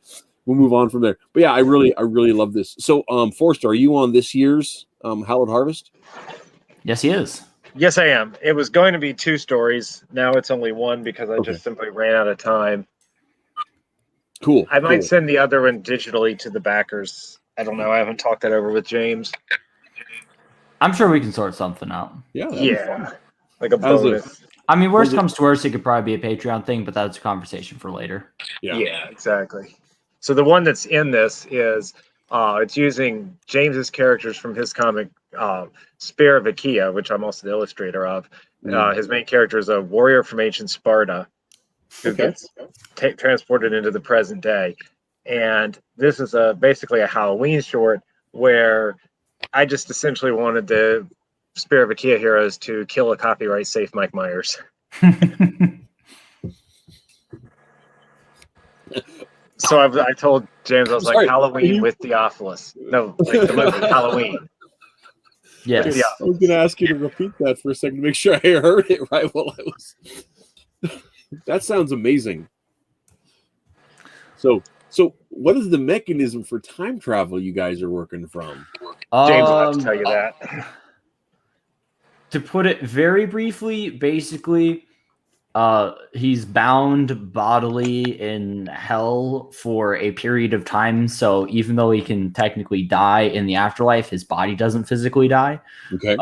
we'll move on from there. But yeah, I really love this. So, Forrester, are you on this year's Hallowed Harvest? Yes, he is. Yes, I am. It was going to be 2 stories. Now it's only 1 because I just simply ran out of time. Cool. I might send the other one digitally to the backers. I don't know. I haven't talked that over with James. I'm sure we can sort something out. Yeah. Like a bonus. I mean, worst comes to worst, it could probably be a Patreon thing, but that's a conversation for later. Yeah, exactly. So the one that's in this is it's using James's characters from his comic Spear of Achaia, which I'm also the illustrator of. His main character is a warrior from ancient Sparta who gets transported into the present day. And this is basically a Halloween short where I just essentially wanted the Spear of Achaia heroes to kill a copyright safe Mike Myers. So I told James, I was like, Halloween with Theophilus. No, like the movie Halloween. Yes. Yeah. I was going to ask you to repeat that for a second to make sure I heard it right while I was. That sounds amazing. So what is the mechanism for time travel you guys are working from? James will have to tell you that. To put it very briefly, basically, he's bound bodily in hell for a period of time. So even though he can technically die in the afterlife, his body doesn't physically die. Okay.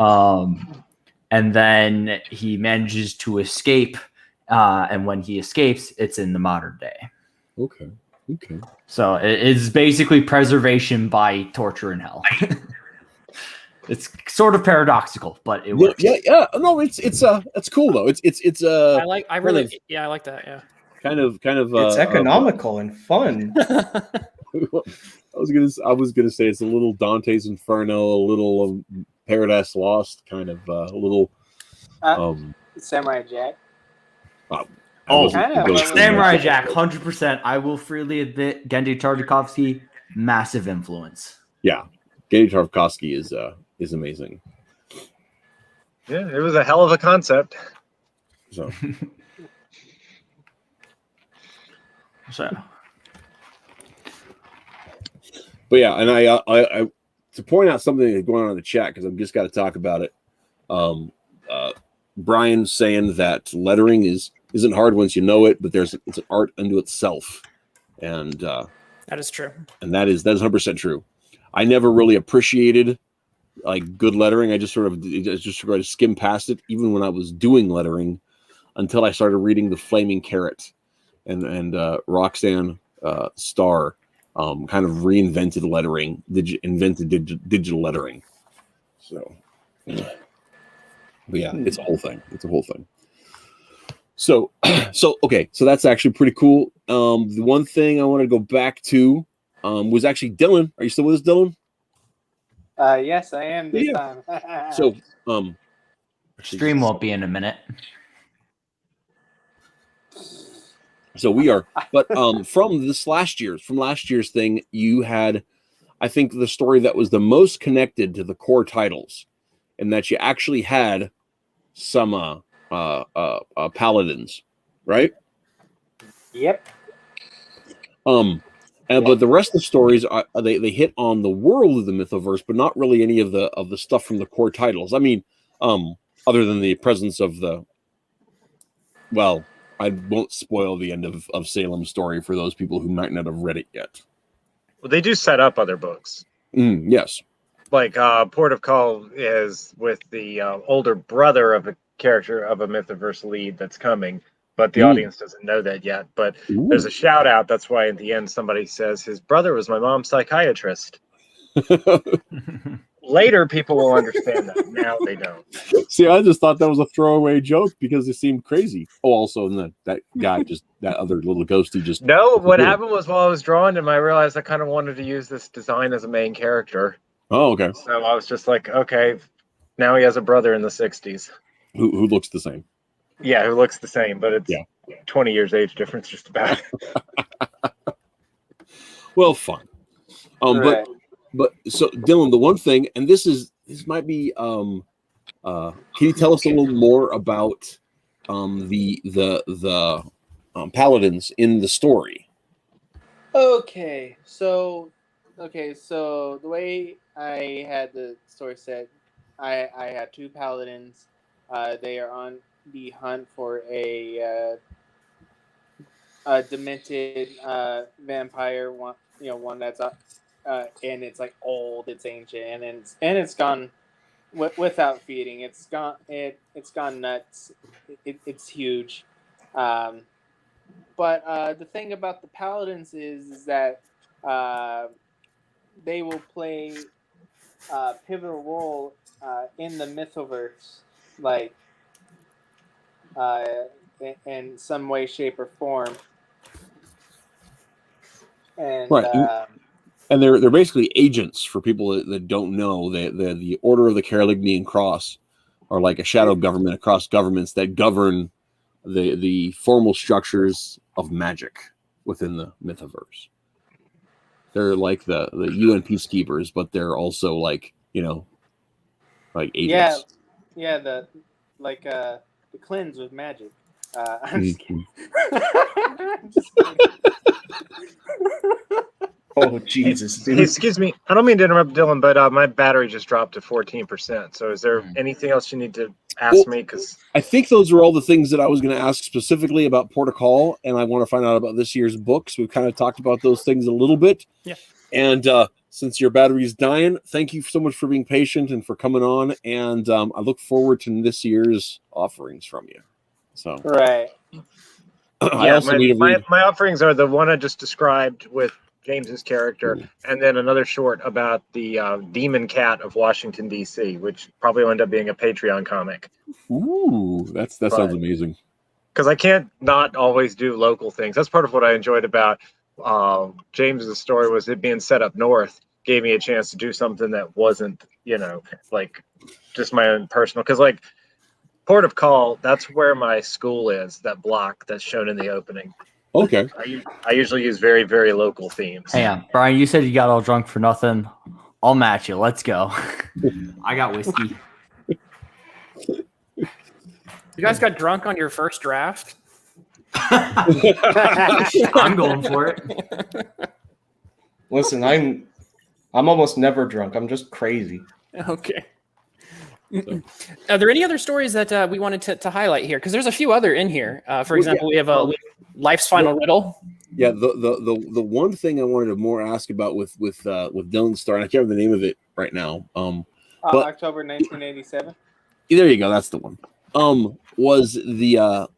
And then he manages to escape. And when he escapes, it's in the modern day. Okay. So it's basically preservation by torture in hell. It's sort of paradoxical, but it works. Yeah. No, it's cool though. It's I like that. Yeah. Kind of. It's economical and fun. I was gonna say it's a little Dante's Inferno, a little Paradise Lost, kind of a little. Samurai Jack. Samurai Jack, 100%. I will freely admit, Genndy Tartakovsky, massive influence. Yeah, Genndy Tartakovsky is amazing. Yeah, it was a hell of a concept. So. But yeah, and I to point out something that's going on in the chat because I've just got to talk about it. Brian's saying that lettering isn't hard once you know it, but it's an art unto itself, and that is true. And that is 100% true. I never really appreciated like good lettering. I just sort of skimmed past it, even when I was doing lettering, until I started reading The Flaming Carrot and Roxanne Starr kind of reinvented lettering, invented digital lettering. So. But yeah, it's a whole thing. So okay, so that's actually pretty cool. The one thing I want to go back to was actually Dylan. Are you still with us, Dylan? Yes, I am this time. So stream won't be in a minute. So we are, but from last year's thing, you had, I think, the story that was the most connected to the core titles, and that you actually had some paladins, right? Yep. But the rest of the stories they hit on the world of the Mythoverse, but not really any of the stuff from the core titles. I mean, other than the presence of the. Well, I won't spoil the end of Salem's story for those people who might not have read it yet. Well, they do set up other books. Yes. Like Port of Call is with the older brother of a character of a Mythoverse lead that's coming, but the audience doesn't know that yet. But there's a shout out. That's why at the end somebody says his brother was my mom's psychiatrist. Later, people will understand that. Now they don't. See, I just thought that was a throwaway joke because it seemed crazy. Oh, also, that guy that other little ghosty just. No, what happened was while I was drawing him, I realized I kind of wanted to use this design as a main character. Oh, okay. So I was just like, okay, now he has a brother in the 60s. Who looks the same. Yeah, who looks the same, but it's 20 years age difference just about. Well, fun. Right. But so Dylan, the one thing, and this might be can you tell us a little more about the paladins in the story? Okay, so the way I had the story set, I had two paladins. They are on the hunt for a demented vampire. One that's and it's like old, it's ancient, and it's gone without feeding. It's gone nuts. It's huge. But the thing about the paladins is that they will play a pivotal role in the Mythoverse, like in some way, shape, or form. And right. And they're basically agents for people that don't know. The Order of the Carolingian Cross are like a shadow government across governments that govern the formal structures of magic within the Mythoverse. They're like the UN peacekeepers, but they're also like like agents. Yeah, the cleanse with magic. I'm just kidding. I'm just kidding. Oh Jesus! Hey, excuse me. I don't mean to interrupt, Dylan, but my battery just dropped to 14%. So, is there anything else you need to ask me? Because I think those are all the things that I was going to ask specifically about Port of Call, and I want to find out about this year's books. We've kind of talked about those things a little bit. Yeah. And since your battery's dying, thank you so much for being patient and for coming on. And I look forward to this year's offerings from you. So Right. I also need to read. My offerings are the one I just described with James's character, and then another short about the demon cat of Washington D.C., which probably will end up being a Patreon comic. Ooh, that sounds amazing. Because I can't not always do local things. That's part of what I enjoyed about James's story, was it being set up north gave me a chance to do something that wasn't, like just my own personal. Because like Port of Call, that's where my school is. That block that's shown in the opening. Okay. I usually use very, very local themes. Hang on, Brian, you said you got all drunk for nothing. I'll match you. Let's go. I got whiskey. You guys got drunk on your first draft? I'm going for it. Listen, I'm almost never drunk. I'm just crazy. Okay. Are there any other stories that we wanted to highlight here? Because there's a few other in here. For example, we have Life's Final Riddle. Yeah, the one thing I wanted to more ask about with Dylan's story, and I can't remember the name of it right now. But October 1987. there you go. That's the one. Was the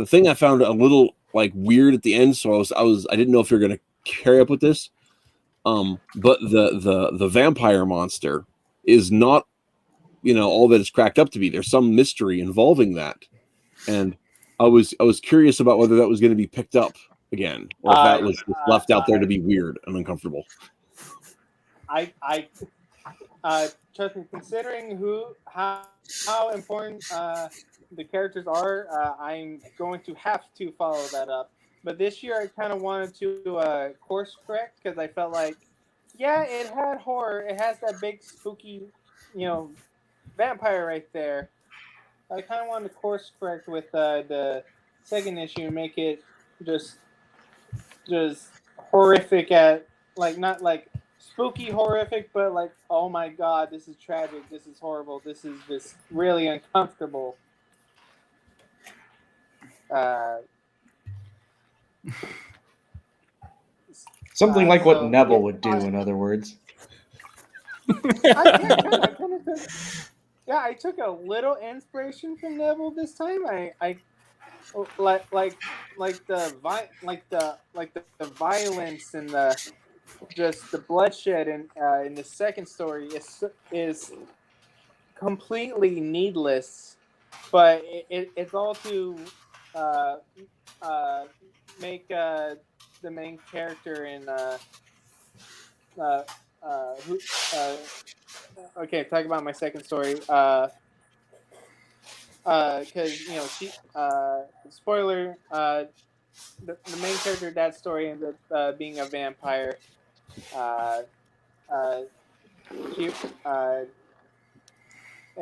thing I found a little like weird at the end. So I didn't know if you're going to carry up with this. But the vampire monster is not, all that it's cracked up to be. There's some mystery involving that, and I was curious about whether that was going to be picked up again, or if that was just left out there to be weird and uncomfortable. I trust me, considering how important the characters are, I'm going to have to follow that up. But this year, I kind of wanted to course correct, because I felt like, it had horror. It has that big spooky, vampire right there. I kind of wanted to course correct with the second issue and make it just horrific at like not like spooky horrific, but like, oh my god, this is tragic, this is horrible, this is just really uncomfortable. Something like what So, Neville would do, in other words. I took a little inspiration from Neville this time. I like the violence and the just the bloodshed in the second story is completely needless, but it's all to make the main character in okay, talk about my second story. Because she spoiler, the main character of that story ends up being a vampire.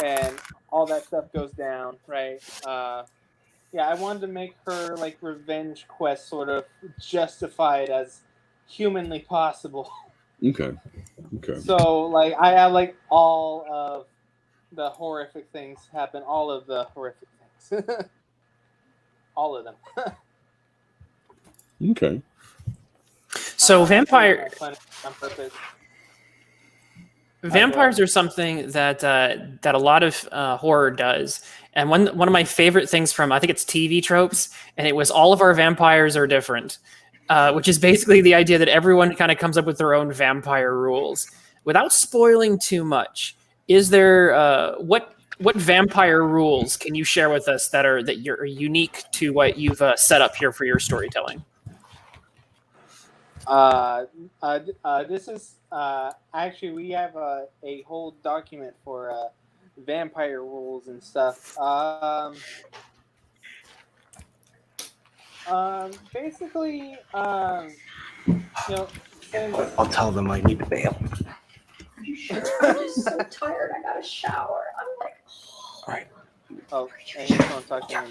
And all that stuff goes down, right? I wanted to make her like revenge quest sort of justified as humanly possible. Okay. So like I have like all of the horrific things happen, all of the horrific things. All of them. Okay. So vampires are something that that a lot of horror does. And one of my favorite things from, I think it's TV tropes, and it was all of our vampires are different, which is basically the idea that everyone kind of comes up with their own vampire rules. Without spoiling too much, is there what vampire rules can you share with us that you're unique to what you've set up here for your storytelling? This is actually we have a whole document for vampire rules and stuff. Basically, since I'll tell them I need to bail. Are you sure? I'm just so tired. I got a shower. I'm like, All right. oh, and he's gonna talk to me.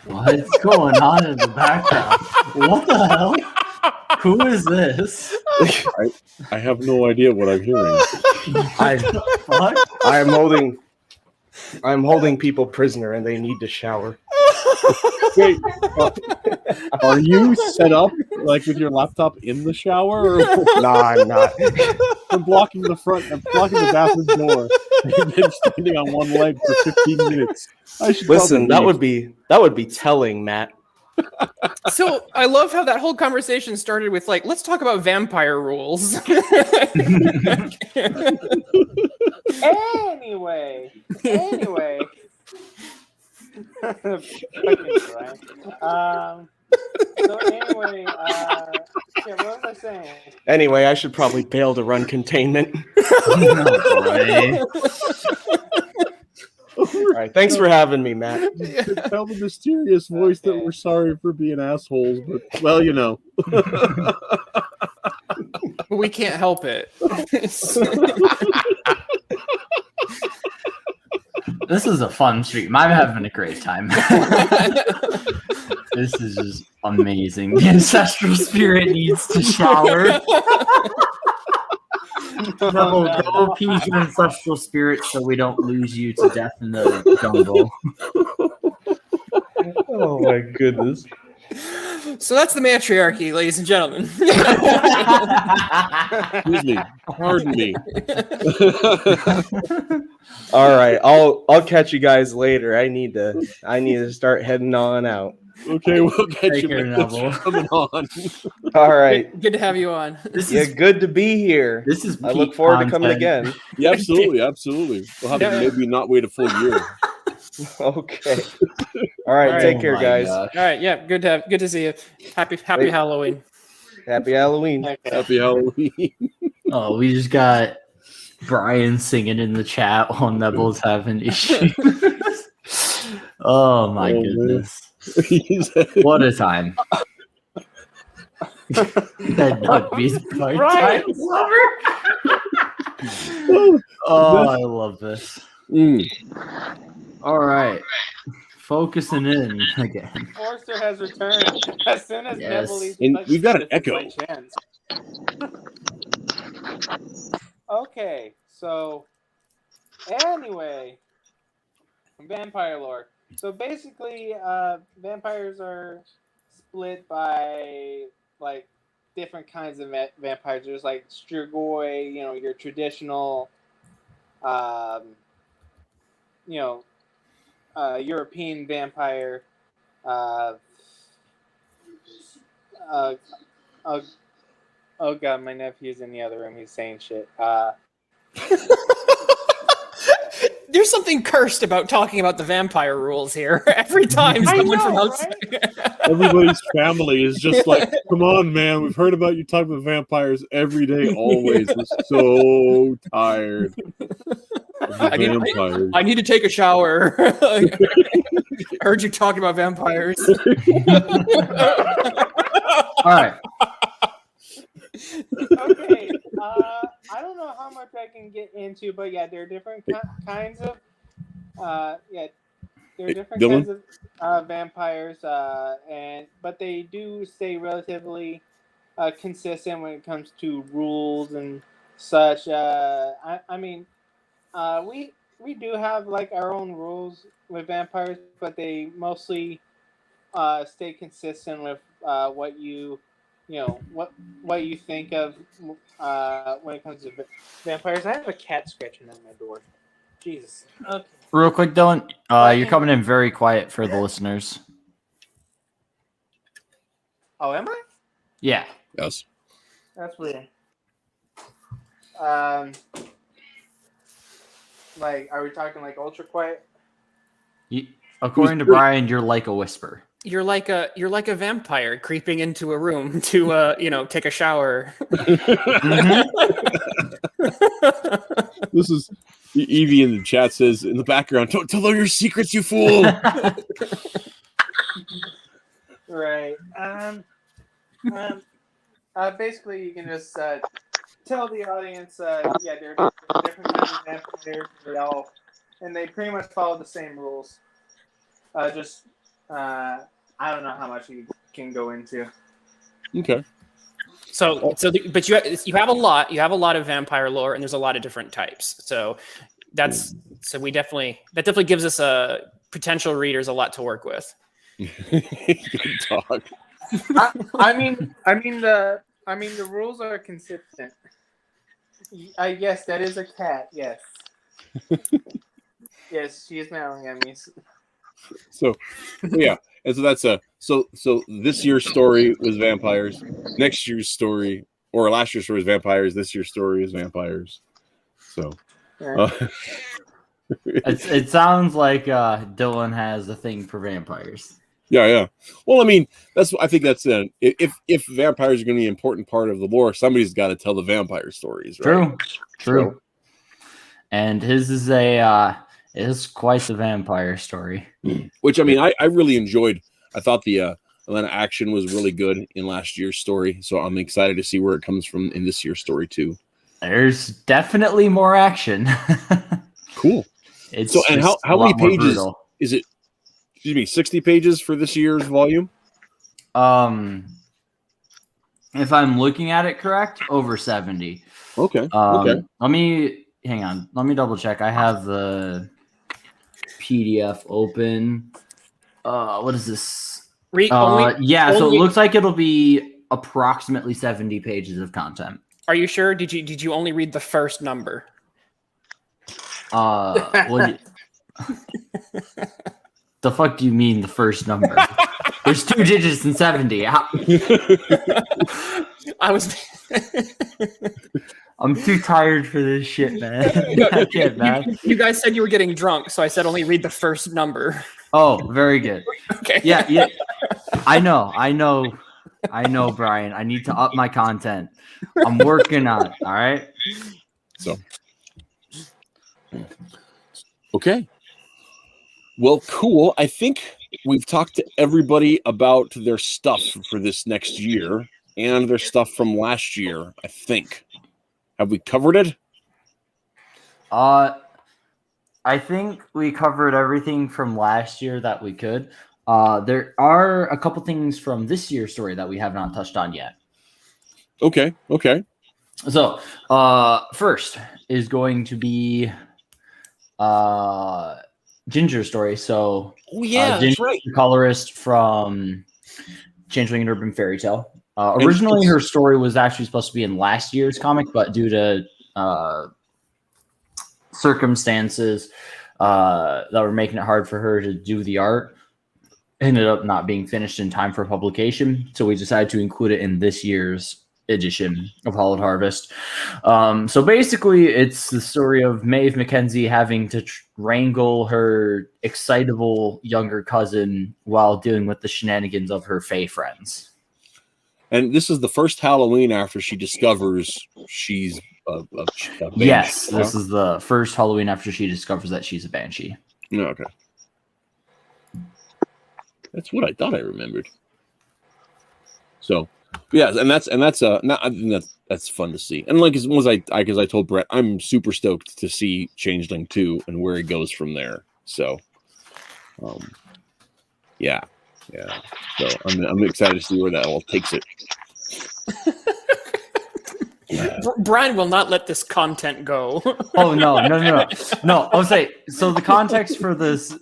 What's going on in the background? What the hell? Who is this? I have no idea what I'm hearing. I'm holding people prisoner, and they need to shower. Wait, are you set up like with your laptop in the shower? Or No, I'm not. I'm blocking the bathroom door and then standing on one leg for 15 minutes. I should Listen. That probably would be telling, Matt. So I love how that whole conversation started with like, let's talk about vampire rules. Anyway. So anyway, what was I saying? Anyway, I should probably bail to run containment. All right, thanks for having me, Matt. tell the mysterious voice that we're sorry for being assholes, but well, you know. We can't help it. This is a fun stream. I'm having a great time. This is just amazing. The ancestral spirit needs to shower. Go appease your ancestral spirit so we don't lose you to death in the jungle. Oh my goodness. So that's the Mattriarchy, ladies and gentlemen. Excuse me. Pardon me. All right, I'll catch you guys later. I need to start heading on out. Okay, we'll catch Take you care, Neville. coming on. All right. Good to have you on. Good to be here. This is I look forward to coming again. Yeah, absolutely. We'll have to maybe not wait a full year. Okay. All right, take care, guys. All right, yeah, good to see you. Happy Halloween. Happy Halloween. Happy Halloween. Oh, we just got Brian singing in the chat while Neville's having issues. Oh my goodness. What a time. That Nugby's part-time lover. Oh, I love this. All right. Focusing in again. Forrester has returned. As soon as Yes. Neville leaves, And like, we've got an this is echo. my chance. Okay, so anyway, vampire lore. So basically, vampires are split by like different kinds of vampires. There's like Strigoi, your traditional, you know, European vampire. Uh, uh, oh god, my nephew's in the other room. He's saying shit. There's something cursed about talking about the vampire rules here. Every time someone from outside. Everybody's family is just like, come on, man. We've heard about you talking about vampires every day, always. We're so tired. I need to take a shower. I heard you talking about vampires. All right. Okay, I don't know how much I can get into, but yeah, there are different kinds of, there are different Dylan? kinds of vampires, but they do stay relatively consistent when it comes to rules and such. I mean, we do have like our own rules with vampires, but they mostly stay consistent with what what you think of when it comes to vampires. I have a cat scratching at my door. Jesus. Okay. Real quick, Dylan, you're coming in very quiet for the listeners. Oh, am I? Yeah. Yes. That's weird. Like, are we talking like ultra quiet? According to Brian, you're like a whisper. You're like a vampire creeping into a room to take a shower. This is Evie in the chat says in the background, "Don't tell her your secrets, you fool." Right. Basically, you can just tell the audience, there are different kinds of vampires. They pretty much follow the same rules. I don't know how much you can go into. Okay. But you have a lot of vampire lore, and there's a lot of different types. So that definitely gives us potential readers a lot to work with. Good talk. I mean the rules are consistent. Yes, that is a cat. Yes. Yes, she is meowing at me. So, yeah, and so that's so this year's story was vampires. Next year's story, or last year's story was vampires. This year's story is vampires. So, it sounds like Dylan has a thing for vampires. Yeah. Well, I mean, I think that's if vampires are going to be an important part of the lore, somebody's got to tell the vampire stories, right? True. So, and his is quite the vampire story. Which, I mean, I really enjoyed. I thought the Atlanta action was really good in last year's story, so I'm excited to see where it comes from in this year's story too. There's definitely more action. Cool. It's so, and how many pages is it? Excuse me, 60 pages for this year's volume? If I'm looking at it correct, over 70. Okay. Let me hang on. Let me double check. I have the PDF open. What is this? So it looks like it'll be approximately 70 pages of content. Are you sure? Did you only read the first number? The fuck do you mean the first number? There's 2 digits in 70. I'm too tired for this shit, man. I can't, man. You guys said you were getting drunk, so I said only read the first number. Oh, very good. Okay. Yeah. I know, Brian. I need to up my content. I'm working on it. All right. So, okay. Well, cool. I think we've talked to everybody about their stuff for this next year and their stuff from last year, I think. Have we covered it? I think we covered everything from last year that we could. There are a couple things from this year's story that we have not touched on yet. Okay. So, first is going to be Ginger's story. So, Oh yeah, that's Ginger, right. the colorist from Changeling and Urban Fairy Tale. Originally, her story was actually supposed to be in last year's comic, but due to circumstances that were making it hard for her to do the art, ended up not being finished in time for publication. So we decided to include it in this year's edition of Hallowed Harvest. So basically, it's the story of Maeve Mackenzie having to wrangle her excitable younger cousin while dealing with the shenanigans of her Fae friends. And this is the first Halloween after she discovers she's a banshee. Yes, this is the first Halloween after she discovers that she's a banshee. No, okay. That's what I thought I remembered. So, yeah, and that's that's fun to see. And like as I told Brett, I'm super stoked to see Changeling 2 and where it goes from there. So, yeah. So I'm excited to see where that all takes it. Brian will not let this content go. Oh no! I'll say so. The context for this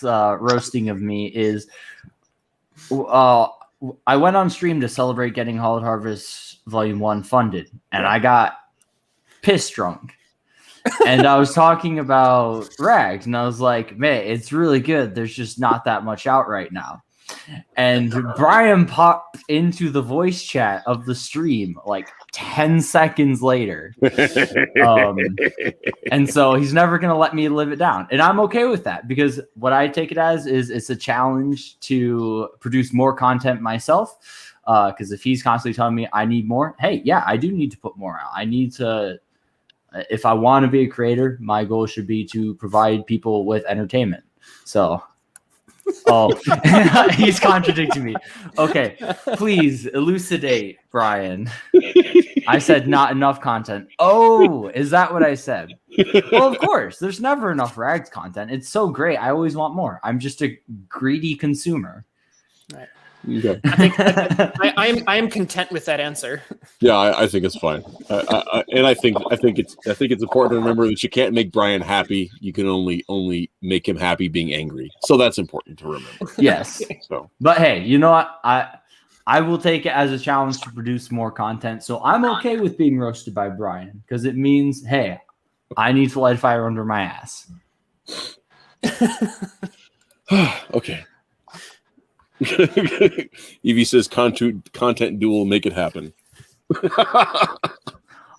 roasting of me is, I went on stream to celebrate getting Hallowed Harvest Volume 1 funded, and I got piss drunk. And I was talking about Rags, and I was like, man, it's really good. There's just not that much out right now. And Brian popped into the voice chat of the stream like 10 seconds later. And so he's never going to let me live it down. And I'm okay with that, because what I take it as is it's a challenge to produce more content myself. Because if he's constantly telling me I need more, hey, yeah, I do need to put more out. I need to, if I want to be a creator, my goal should be to provide people with entertainment. So... Oh, he's contradicting me. Okay, please elucidate, Brian. I said not enough content. Oh, is that what I said? Well, of course. There's never enough Rags content. It's so great. I always want more. I'm just a greedy consumer. Right. Okay. I am content with that answer. Yeah, I think it's fine. And I think it's important to remember that you can't make Brian happy. You can only make him happy being angry. So that's important to remember. Yes. So, but hey, you know what? I will take it as a challenge to produce more content. So I'm okay with being roasted by Brian, because it means, hey, I need to light a fire under my ass. okay. Evie says content duel, make it happen.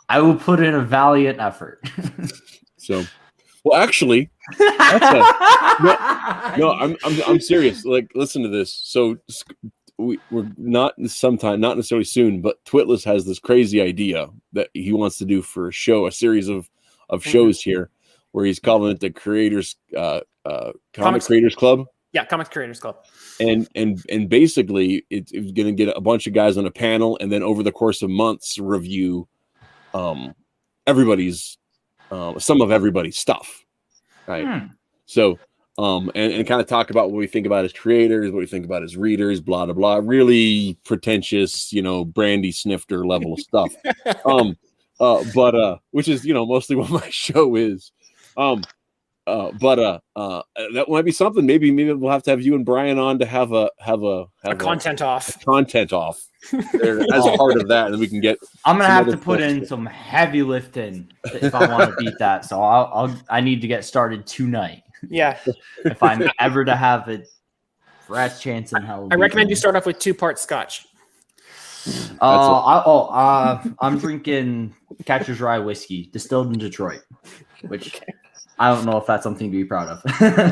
I will put in a valiant effort. So, well, actually, I'm serious. Like, listen to this. So we're not necessarily soon, but Twitless has this crazy idea that he wants to do for a series of shows here, where he's calling it the Creators Comic Creators Club. Yeah, Comics Creators Club. And basically it's going to get a bunch of guys on a panel, and then over the course of months review everybody's some of everybody's stuff, right? So and kind of talk about what we think about as creators, what we think about as readers, blah blah blah. Really pretentious, brandy snifter level of stuff. But which is mostly what my show is. But that might be something. Maybe we'll have to have you and Brian on to have a content off there as a part of that, and we can get. I'm gonna have to put in some heavy lifting if I want to beat that. So I need to get started tonight. Yeah. If I'm ever to have a rat's chance in hell. I recommend you start off with 2-part scotch. I'm drinking Catcher's Rye whiskey distilled in Detroit, which. Okay. I don't know if that's something to be proud of.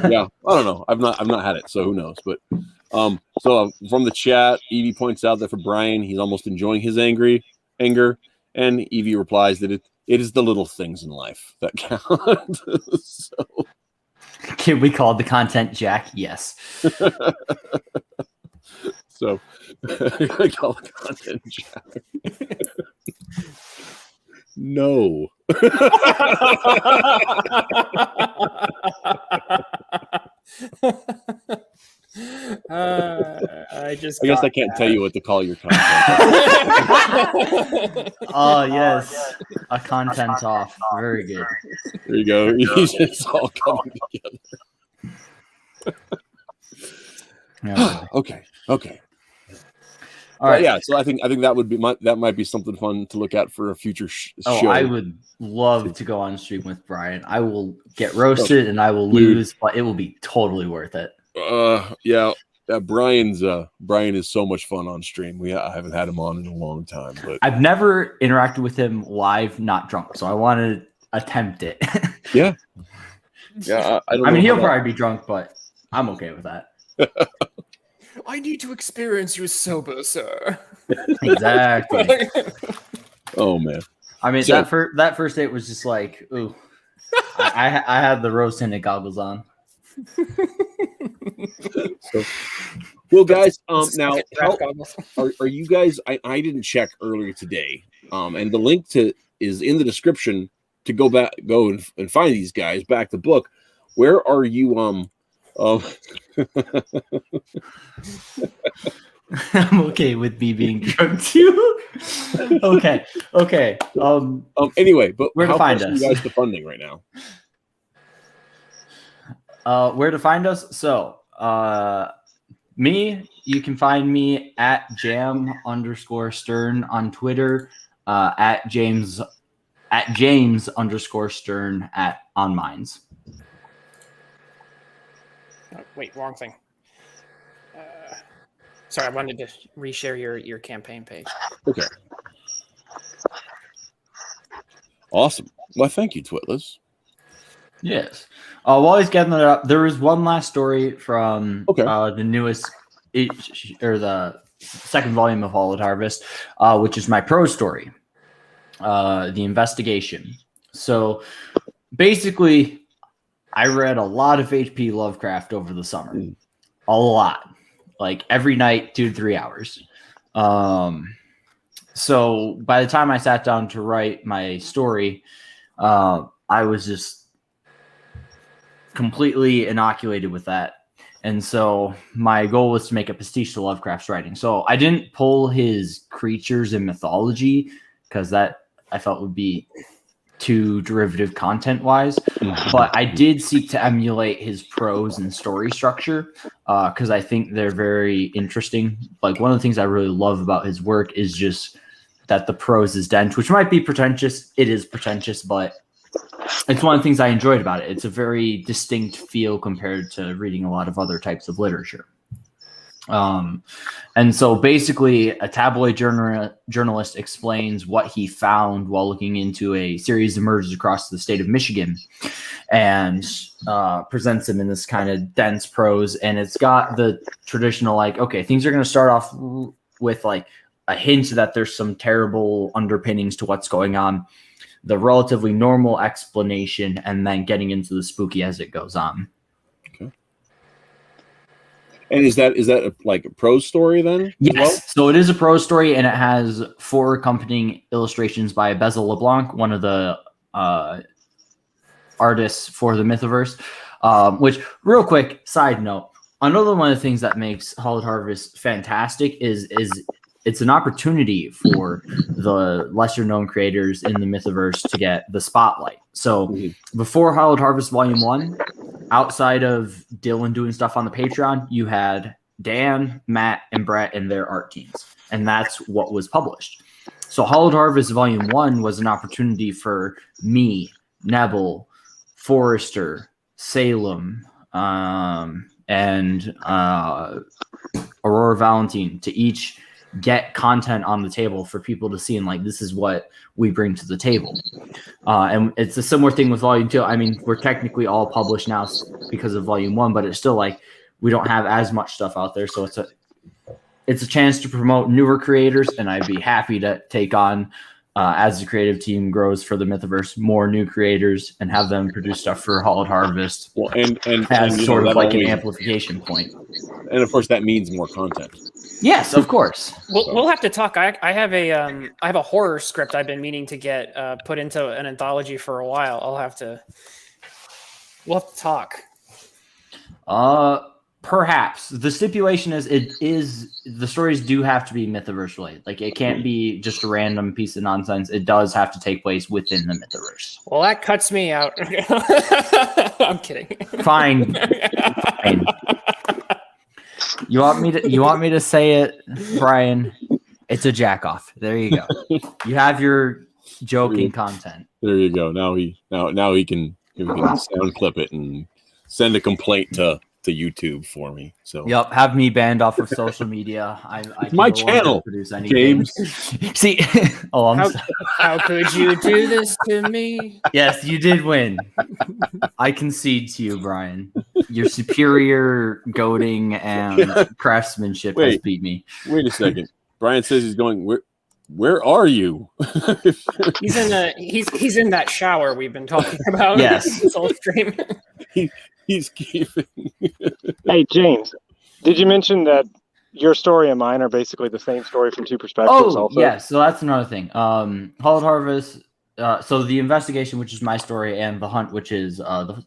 Yeah, I don't know. I've not had it, so who knows? But so from the chat, Evie points out that for Brian, he's almost enjoying his anger, and Evie replies that it is the little things in life that count. So, can we call the content Jack? Yes. So I call the content Jack. No. I guess I can't tell you what to call your content. Oh, yes. A content off. Very good. There you go. It's all coming together. Yeah. Okay. All right. Yeah, so I think that might be something fun to look at for a future show. I would love to go on stream with Brian. I will get roasted and I will lose, but it will be totally worth it. Yeah. Brian is so much fun on stream. I haven't had him on in a long time, but I've never interacted with him live, not drunk, so I want to attempt it. Yeah. I mean, he'll probably be drunk, but I'm okay with that. I need to experience you sober, sir. Exactly. Oh man. I mean, that first date was just like, ooh. I had the rose tinted goggles on. So, well, guys, now are you guys? I didn't check earlier today, and the link is in the description to go and find these guys. Back the book. Where are you? I'm okay with me being drunk too. Okay. Anyway, but where to find us? You guys the funding right now. Where to find us? So, you can find me at jam_stern on Twitter, at James_stern on Minds. Oh, wait, wrong thing. Sorry, I wanted to reshare your campaign page. Okay. Awesome. Well, thank you, Twitless. Yes. While he's getting that up, there was one last story from the newest or the second volume of Hallowed Harvest, which is my prose story, The Investigation. So basically, I read a lot of H.P. Lovecraft over the summer. A lot. Like every night, 2 to 3 hours. So by the time I sat down to write my story, I was just completely inoculated with that. And so my goal was to make a pastiche to Lovecraft's writing. So I didn't pull his creatures and mythology because that I felt would be too derivative content wise, but I did seek to emulate his prose and story structure because I think they're very interesting. Like one of the things I really love about his work is just that the prose is dense, which might be pretentious. It is pretentious, but it's one of the things I enjoyed about it. It's a very distinct feel compared to reading a lot of other types of literature. And so basically a tabloid journalist explains what he found while looking into a series of murders across the state of Michigan and presents them in this kind of dense prose. And it's got the traditional, like, okay, things are going to start off with like a hint that there's some terrible underpinnings to what's going on, the relatively normal explanation, and then getting into the spooky as it goes on. And is that like a prose story then? Yes. Well? So it is a prose story, and it has 4 accompanying illustrations by Bezel LeBlanc, one of the artists for the Mythoverse. Which, real quick, side note, another one of the things that makes Hallowed Harvest fantastic is it's an opportunity for the lesser known creators in the Mythoverse to get the spotlight. So before Hallowed Harvest Volume 1, outside of Dylan doing stuff on the Patreon, you had Dan, Matt, and Brett and their art teams. And that's what was published. So Hallowed Harvest Volume 1 was an opportunity for me, Nebel, Forrester, Salem, and Aurora Valentine to each get content on the table for people to see, and like, this is what we bring to the table. And it's a similar thing with Volume 2. I mean, we're technically all published now because of Volume 1, but it's still like we don't have as much stuff out there. So it's a chance to promote newer creators, and I'd be happy to take on as the creative team grows for the Mythoverse, more new creators and have them produce stuff for Hallowed Harvest. Well, and as sort of that like an always, amplification point. and of course that means more content. Yes, of course. We'll have to talk. I have a horror script I've been meaning to get put into an anthology for a while. We'll have to talk. Perhaps the stipulation is the stories do have to be Mythoverse related. Like it can't be just a random piece of nonsense. It does have to take place within the Mythoverse. Well, that cuts me out. I'm kidding. Fine. You want me to say it, Brian? It's a jack off. There you go. You have your joking content. There you go. Now he can sound clip it and send a complaint to YouTube for me. So yep, have me banned off of social media. I it's my channel, James. See, how could you do this to me? Yes, you did win. I concede to you, Brian. Your superior goading and craftsmanship has beat me. Wait a second. Brian says he's going. Where are you? He's in that shower we've been talking about. Yes, this whole stream. He's keeping. Hey, James, did you mention that your story and mine are basically the same story from two perspectives? Oh, also? yeah. So that's another thing. Hallowed Harvest. So the investigation, which is my story, and the hunt, which is the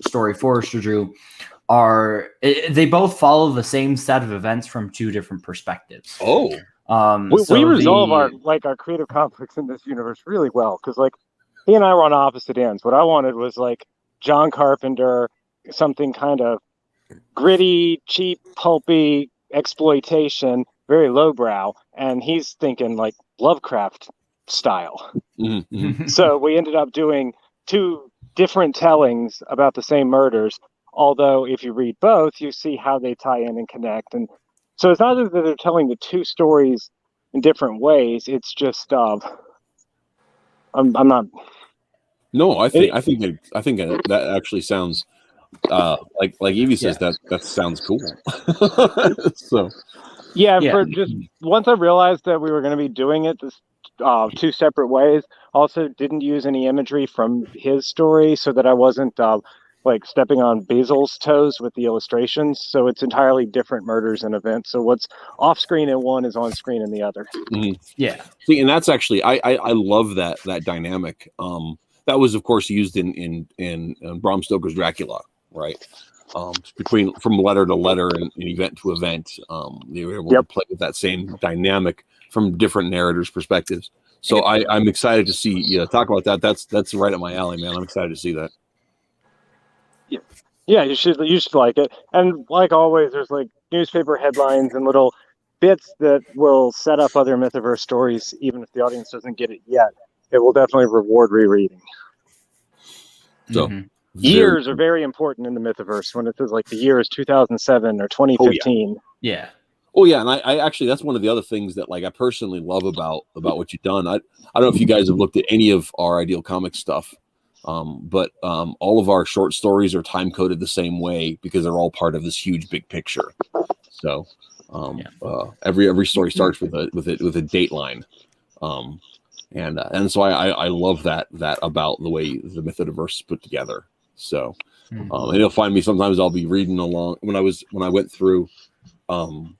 story Forrester drew, they both follow the same set of events from two different perspectives. Oh. We resolve our creative conflicts in this universe really well because he and I were on opposite ends. What I wanted was John Carpenter, something kind of gritty, cheap, pulpy exploitation, very lowbrow, and he's thinking Lovecraft style. Mm-hmm. So we ended up doing two different tellings about the same murders. Although if you read both, you see how they tie in and connect. And so it's not that they're telling the two stories in different ways. It's just I'm not. No, I think that actually sounds like Evie says that sounds cool. So yeah, for just once I realized that we were going to be doing it this two separate ways. Also, didn't use any imagery from his story so that I wasn't stepping on Basil's toes with the illustrations. So it's entirely different murders and events. So what's off screen in one is on screen in the other. Mm-hmm. Yeah. See, and that's actually I love that dynamic. That was of course used in Bram Stoker's Dracula, right? From letter to letter and event to event. They were able to play with that same dynamic from different narrators' perspectives. So I'm excited to see you talk about that. That's right up my alley, man. I'm excited to see that. Yeah, you should like it. And like always, there's newspaper headlines and little bits that will set up other Mythoverse stories, even if the audience doesn't get it yet. It will definitely reward rereading. So years are very important in the Mythoverse. When it says the year is 2007 or 2015. Yeah. Oh yeah, and I actually that's one of the other things that I personally love about what you've done. I don't know if you guys have looked at any of our Ideal Comics stuff. But all of our short stories are time coded the same way because they're all part of this huge big picture. So every story starts with a date line, and so I love that about the way the Mythoverse is put together. So and you'll find me sometimes I'll be reading along when I went through when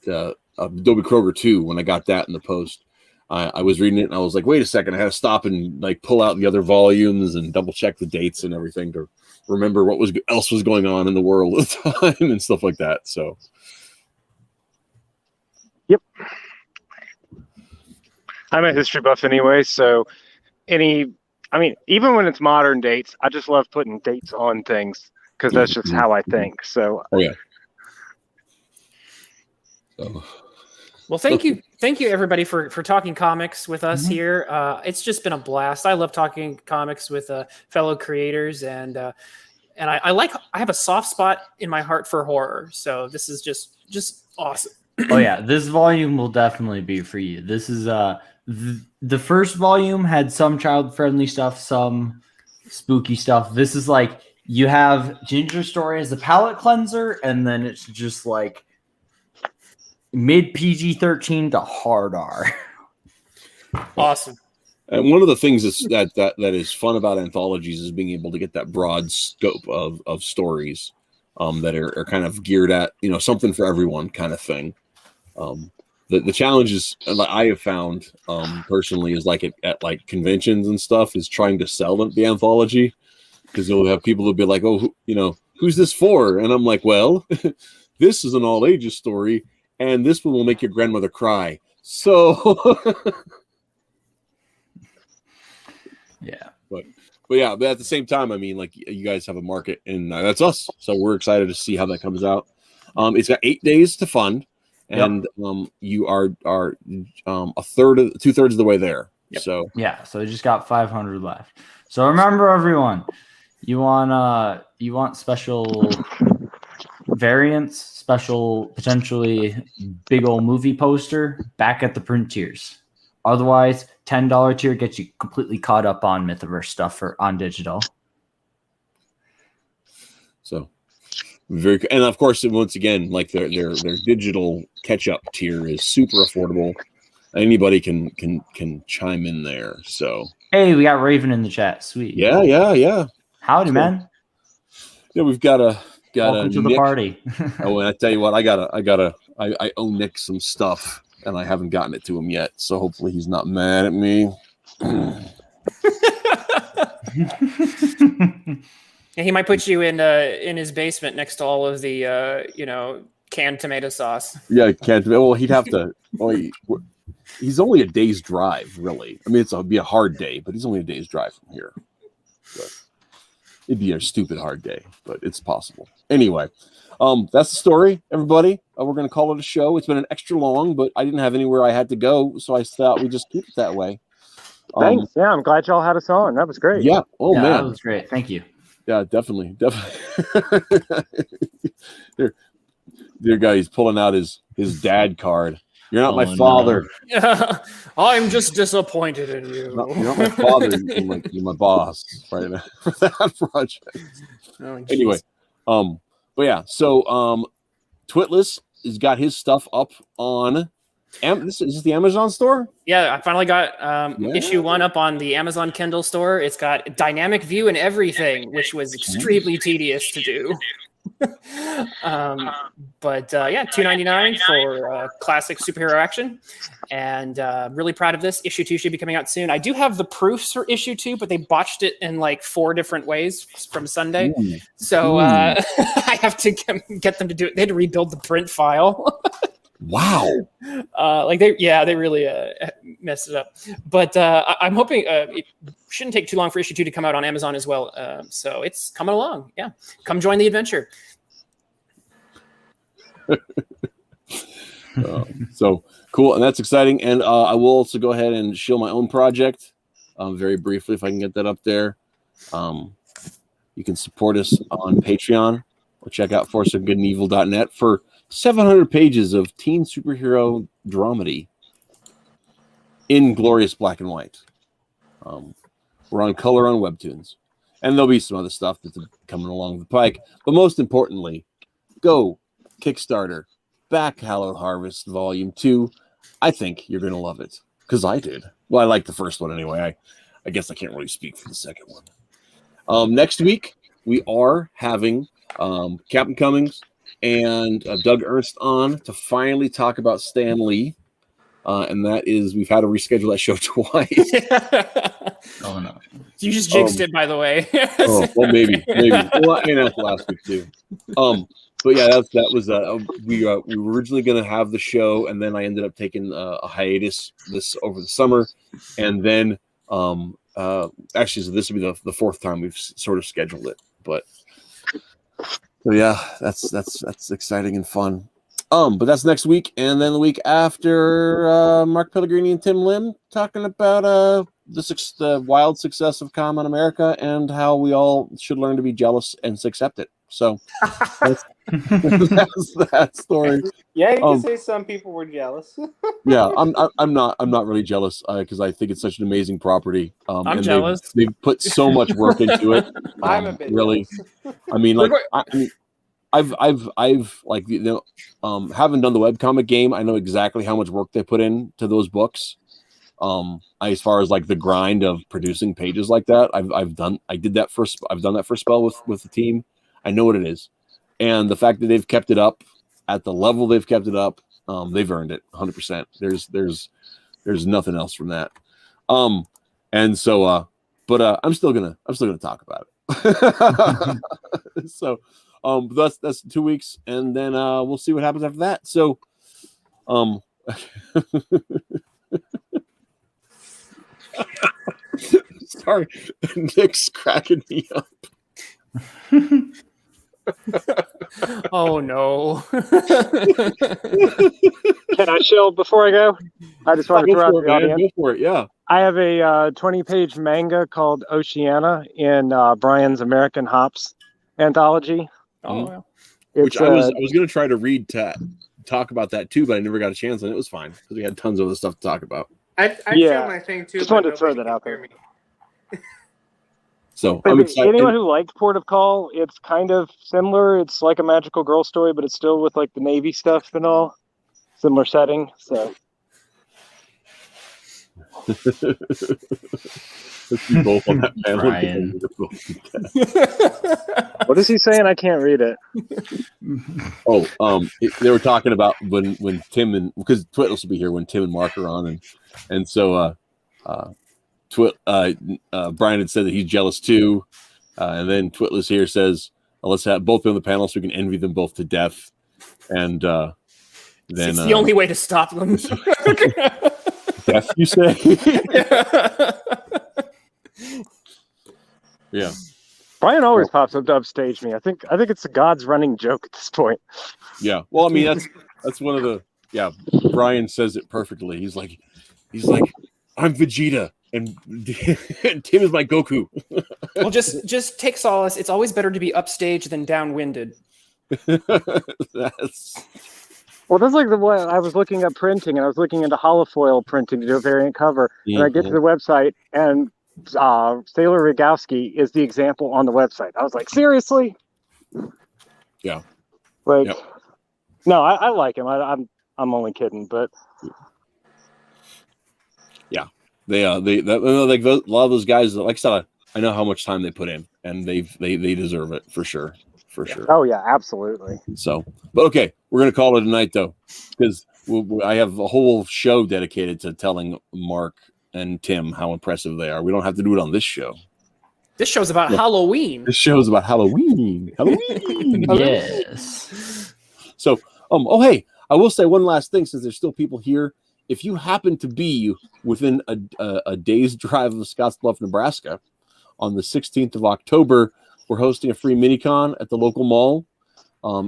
Adobe Kroger 2 when I got that in the post. I was reading it and I was like, wait a second, I had to stop and pull out the other volumes and double check the dates and everything to remember what else was going on in the world at the time and stuff like that. So, yep. I'm a history buff anyway, so even when it's modern dates, I just love putting dates on things because that's just how I think. So, oh yeah. So. Well, thank you everybody for talking comics with us here. It's just been a blast. I love talking comics with fellow creators, and I have a soft spot in my heart for horror. So this is just awesome. Oh yeah, this volume will definitely be for you. This is the first volume had some child-friendly stuff, some spooky stuff. This is you have Ginger Story as a palate cleanser, and then it's just mid PG-13 to hard R. Awesome. And one of the things that is fun about anthologies is being able to get that broad scope of stories that are kind of geared at, something for everyone kind of thing. The challenges I have found personally is like at like conventions and stuff is trying to sell the anthology, because you'll have people who'll be like, oh, who's this for? And I'm like, well, this is an all ages story, and this one will make your grandmother cry. So yeah. But at the same time, I mean, like, you guys have a market, and that's us. So we're excited to see how that comes out. It's got 8 days to fund, and you are 2/3 of the way there. Yep. So so we just got 500 left. So remember, everyone, you want special variants, special potentially big old movie poster back at the print tiers. Otherwise, $10 tier gets you completely caught up on Mythoverse stuff on digital. So and of course, once again, like their digital catch-up tier is super affordable. Anybody can chime in there. So hey, we got Raven in the chat. Sweet. Yeah. Howdy, man. Yeah, we've got Welcome to Nick. the party. Oh, and I tell you what, I owe Nick some stuff, and I haven't gotten it to him yet. So hopefully he's not mad at me. He might put you in his basement next to all of the canned tomato sauce. Yeah, can't. Well, he'd have to. He's only a day's drive, really. I mean, it'd be a hard day, but he's only a day's drive from here. But it'd be a stupid hard day, but it's possible. Anyway, that's the story, everybody. We're going to call it a show. It's been an extra long, but I didn't have anywhere I had to go, so I thought we'd just keep it that way. Thanks. Yeah, I'm glad y'all had us on. That was great. Yeah. Oh, man. That was great. Thank you. Yeah, definitely. Dear guy, he's pulling out his dad card. You're not my father. No. I'm just disappointed in you. You're not my father. You're my boss right now for that project. Oh, anyway, but yeah, so Twitless has got his stuff up on. Is this the Amazon store? Yeah, I finally got issue 1 up on the Amazon Kindle store. It's got dynamic view and everything, which was extremely tedious to do. But $2.99 for classic superhero action, and really proud of this. Issue 2 should be coming out soon. I do have the proofs for issue 2, but they botched it in like 4 different ways from Sunday. So I have to get them to do it. They had to rebuild the print file. Wow. They really messed it up. But I'm hoping it shouldn't take too long for issue 2 to come out on Amazon as well. So it's coming along. Yeah. Come join the adventure. So cool. And that's exciting. And I will also go ahead and show my own project very briefly if I can get that up there. You can support us on Patreon or check out forceofgoodandevil.net for 700 pages of teen superhero dramedy in glorious black and white. We're on color on Webtoons, and there'll be some other stuff that's coming along the pike. But most importantly, go Kickstarter, back Hallowed Harvest Volume 2. I think you're going to love it, because I did. Well, I like the first one anyway. I guess I can't really speak for the second one. Next week, we are having Captain Cummings and Doug Ernst on to finally talk about Stan Lee. And that is, we've had to reschedule that show twice. Oh, no. You just jinxed it, by the way. Well, maybe. Well, and that's last week too. But yeah, that was we were originally going to have the show, and then I ended up taking a hiatus over the summer, and then actually, so this will be the 4th time we've sort of scheduled it. But so yeah, that's exciting and fun. But that's next week, and then the week after, Mark Pellegrini and Tim Lim talking about the wild success of Common America and how we all should learn to be jealous and accept it. So that's that story. Yeah, you can say some people were jealous. Yeah, I'm not really jealous because I think it's such an amazing property. I'm jealous. They've put so much work into it. I'm a bit really. jealous. I mean, like I've like having done the webcomic game, I know exactly how much work they put into those books. As far as like the grind of producing pages like that, I've done that for a spell with the team. I know what it is, and the fact that they've kept it up at the level they've kept it up, they've earned it 100%. There's nothing else from that. And so but I'm still gonna talk about it. So that's 2 weeks, and then we'll see what happens after that. So sorry, Nick's cracking me up. Oh no. Can I chill before I go? I just want to throw out the audience. Go for it, yeah. I have a 20-page manga called Oceana in Brian's American Hops anthology. Oh, yeah. Which I was going to try to read to talk about that too, but I never got a chance, and it was fine because we had tons of other stuff to talk about. I feel my thing too. Just wanted to throw that out there. So but I'm excited. Anyone who liked Port of Call, it's kind of similar. It's like a magical girl story, but it's still with like the Navy stuff and all. Similar setting. So let's be both on that panel. Brian. What is he saying? I can't read it. They were talking about when Tim and because Twitless will be here when Tim and Mark are on, and so Brian had said that he's jealous too, and then Twitless here says, let's have both on the panel so we can envy them both to death, and then it's the only way to stop them. Death, you say? Yeah. Brian always pops up to upstage me. I think it's the God's running joke at this point. Yeah. Well, I mean that's one of the Brian says it perfectly. He's like I'm Vegeta and Tim is my Goku. Well, just take solace. It's always better to be upstage than downwinded. Well, that's like the one I was looking at printing, and I was looking into holofoil printing to do a variant cover, and I get to the website, and Sailor Rogowski is the example on the website. I was like, seriously? Yeah. Like, no, I like him. I'm only kidding, but yeah, they like a lot of those guys. Like I said, I know how much time they put in, and they deserve it for sure. For sure. Oh yeah, absolutely. So, but okay, we're gonna call it a night though, because I have a whole show dedicated to telling Mark and Tim how impressive they are. We don't have to do it on this show. This show's about Halloween. This show's about Halloween. Yes. So, hey, I will say one last thing since there's still people here. If you happen to be within a day's drive of Scottsbluff, Nebraska, on the 16th of October. We're hosting a free mini-con at the local mall.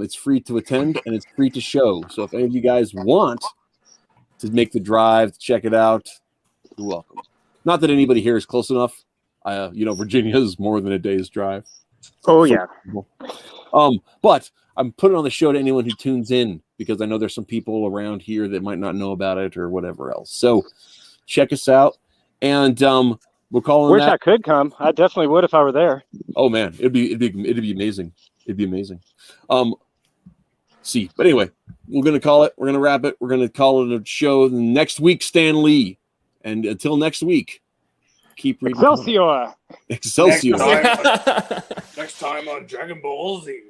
It's free to attend and it's free to show. So if any of you guys want to make the drive to check it out, you're welcome. Not that anybody here is close enough. Virginia is more than a day's drive. Oh yeah. But I'm putting on the show to anyone who tunes in because I know there's some people around here that might not know about it or whatever else. So check us out, and we're calling. Wish I could come. I definitely would if I were there. Oh man, it'd be amazing. It'd be amazing. But anyway, we're gonna call it. We're gonna wrap it. We're gonna call it a show next week. Stan Lee, and until next week, keep reading. Excelsior. Excelsior. Next time on Dragon Ball Z.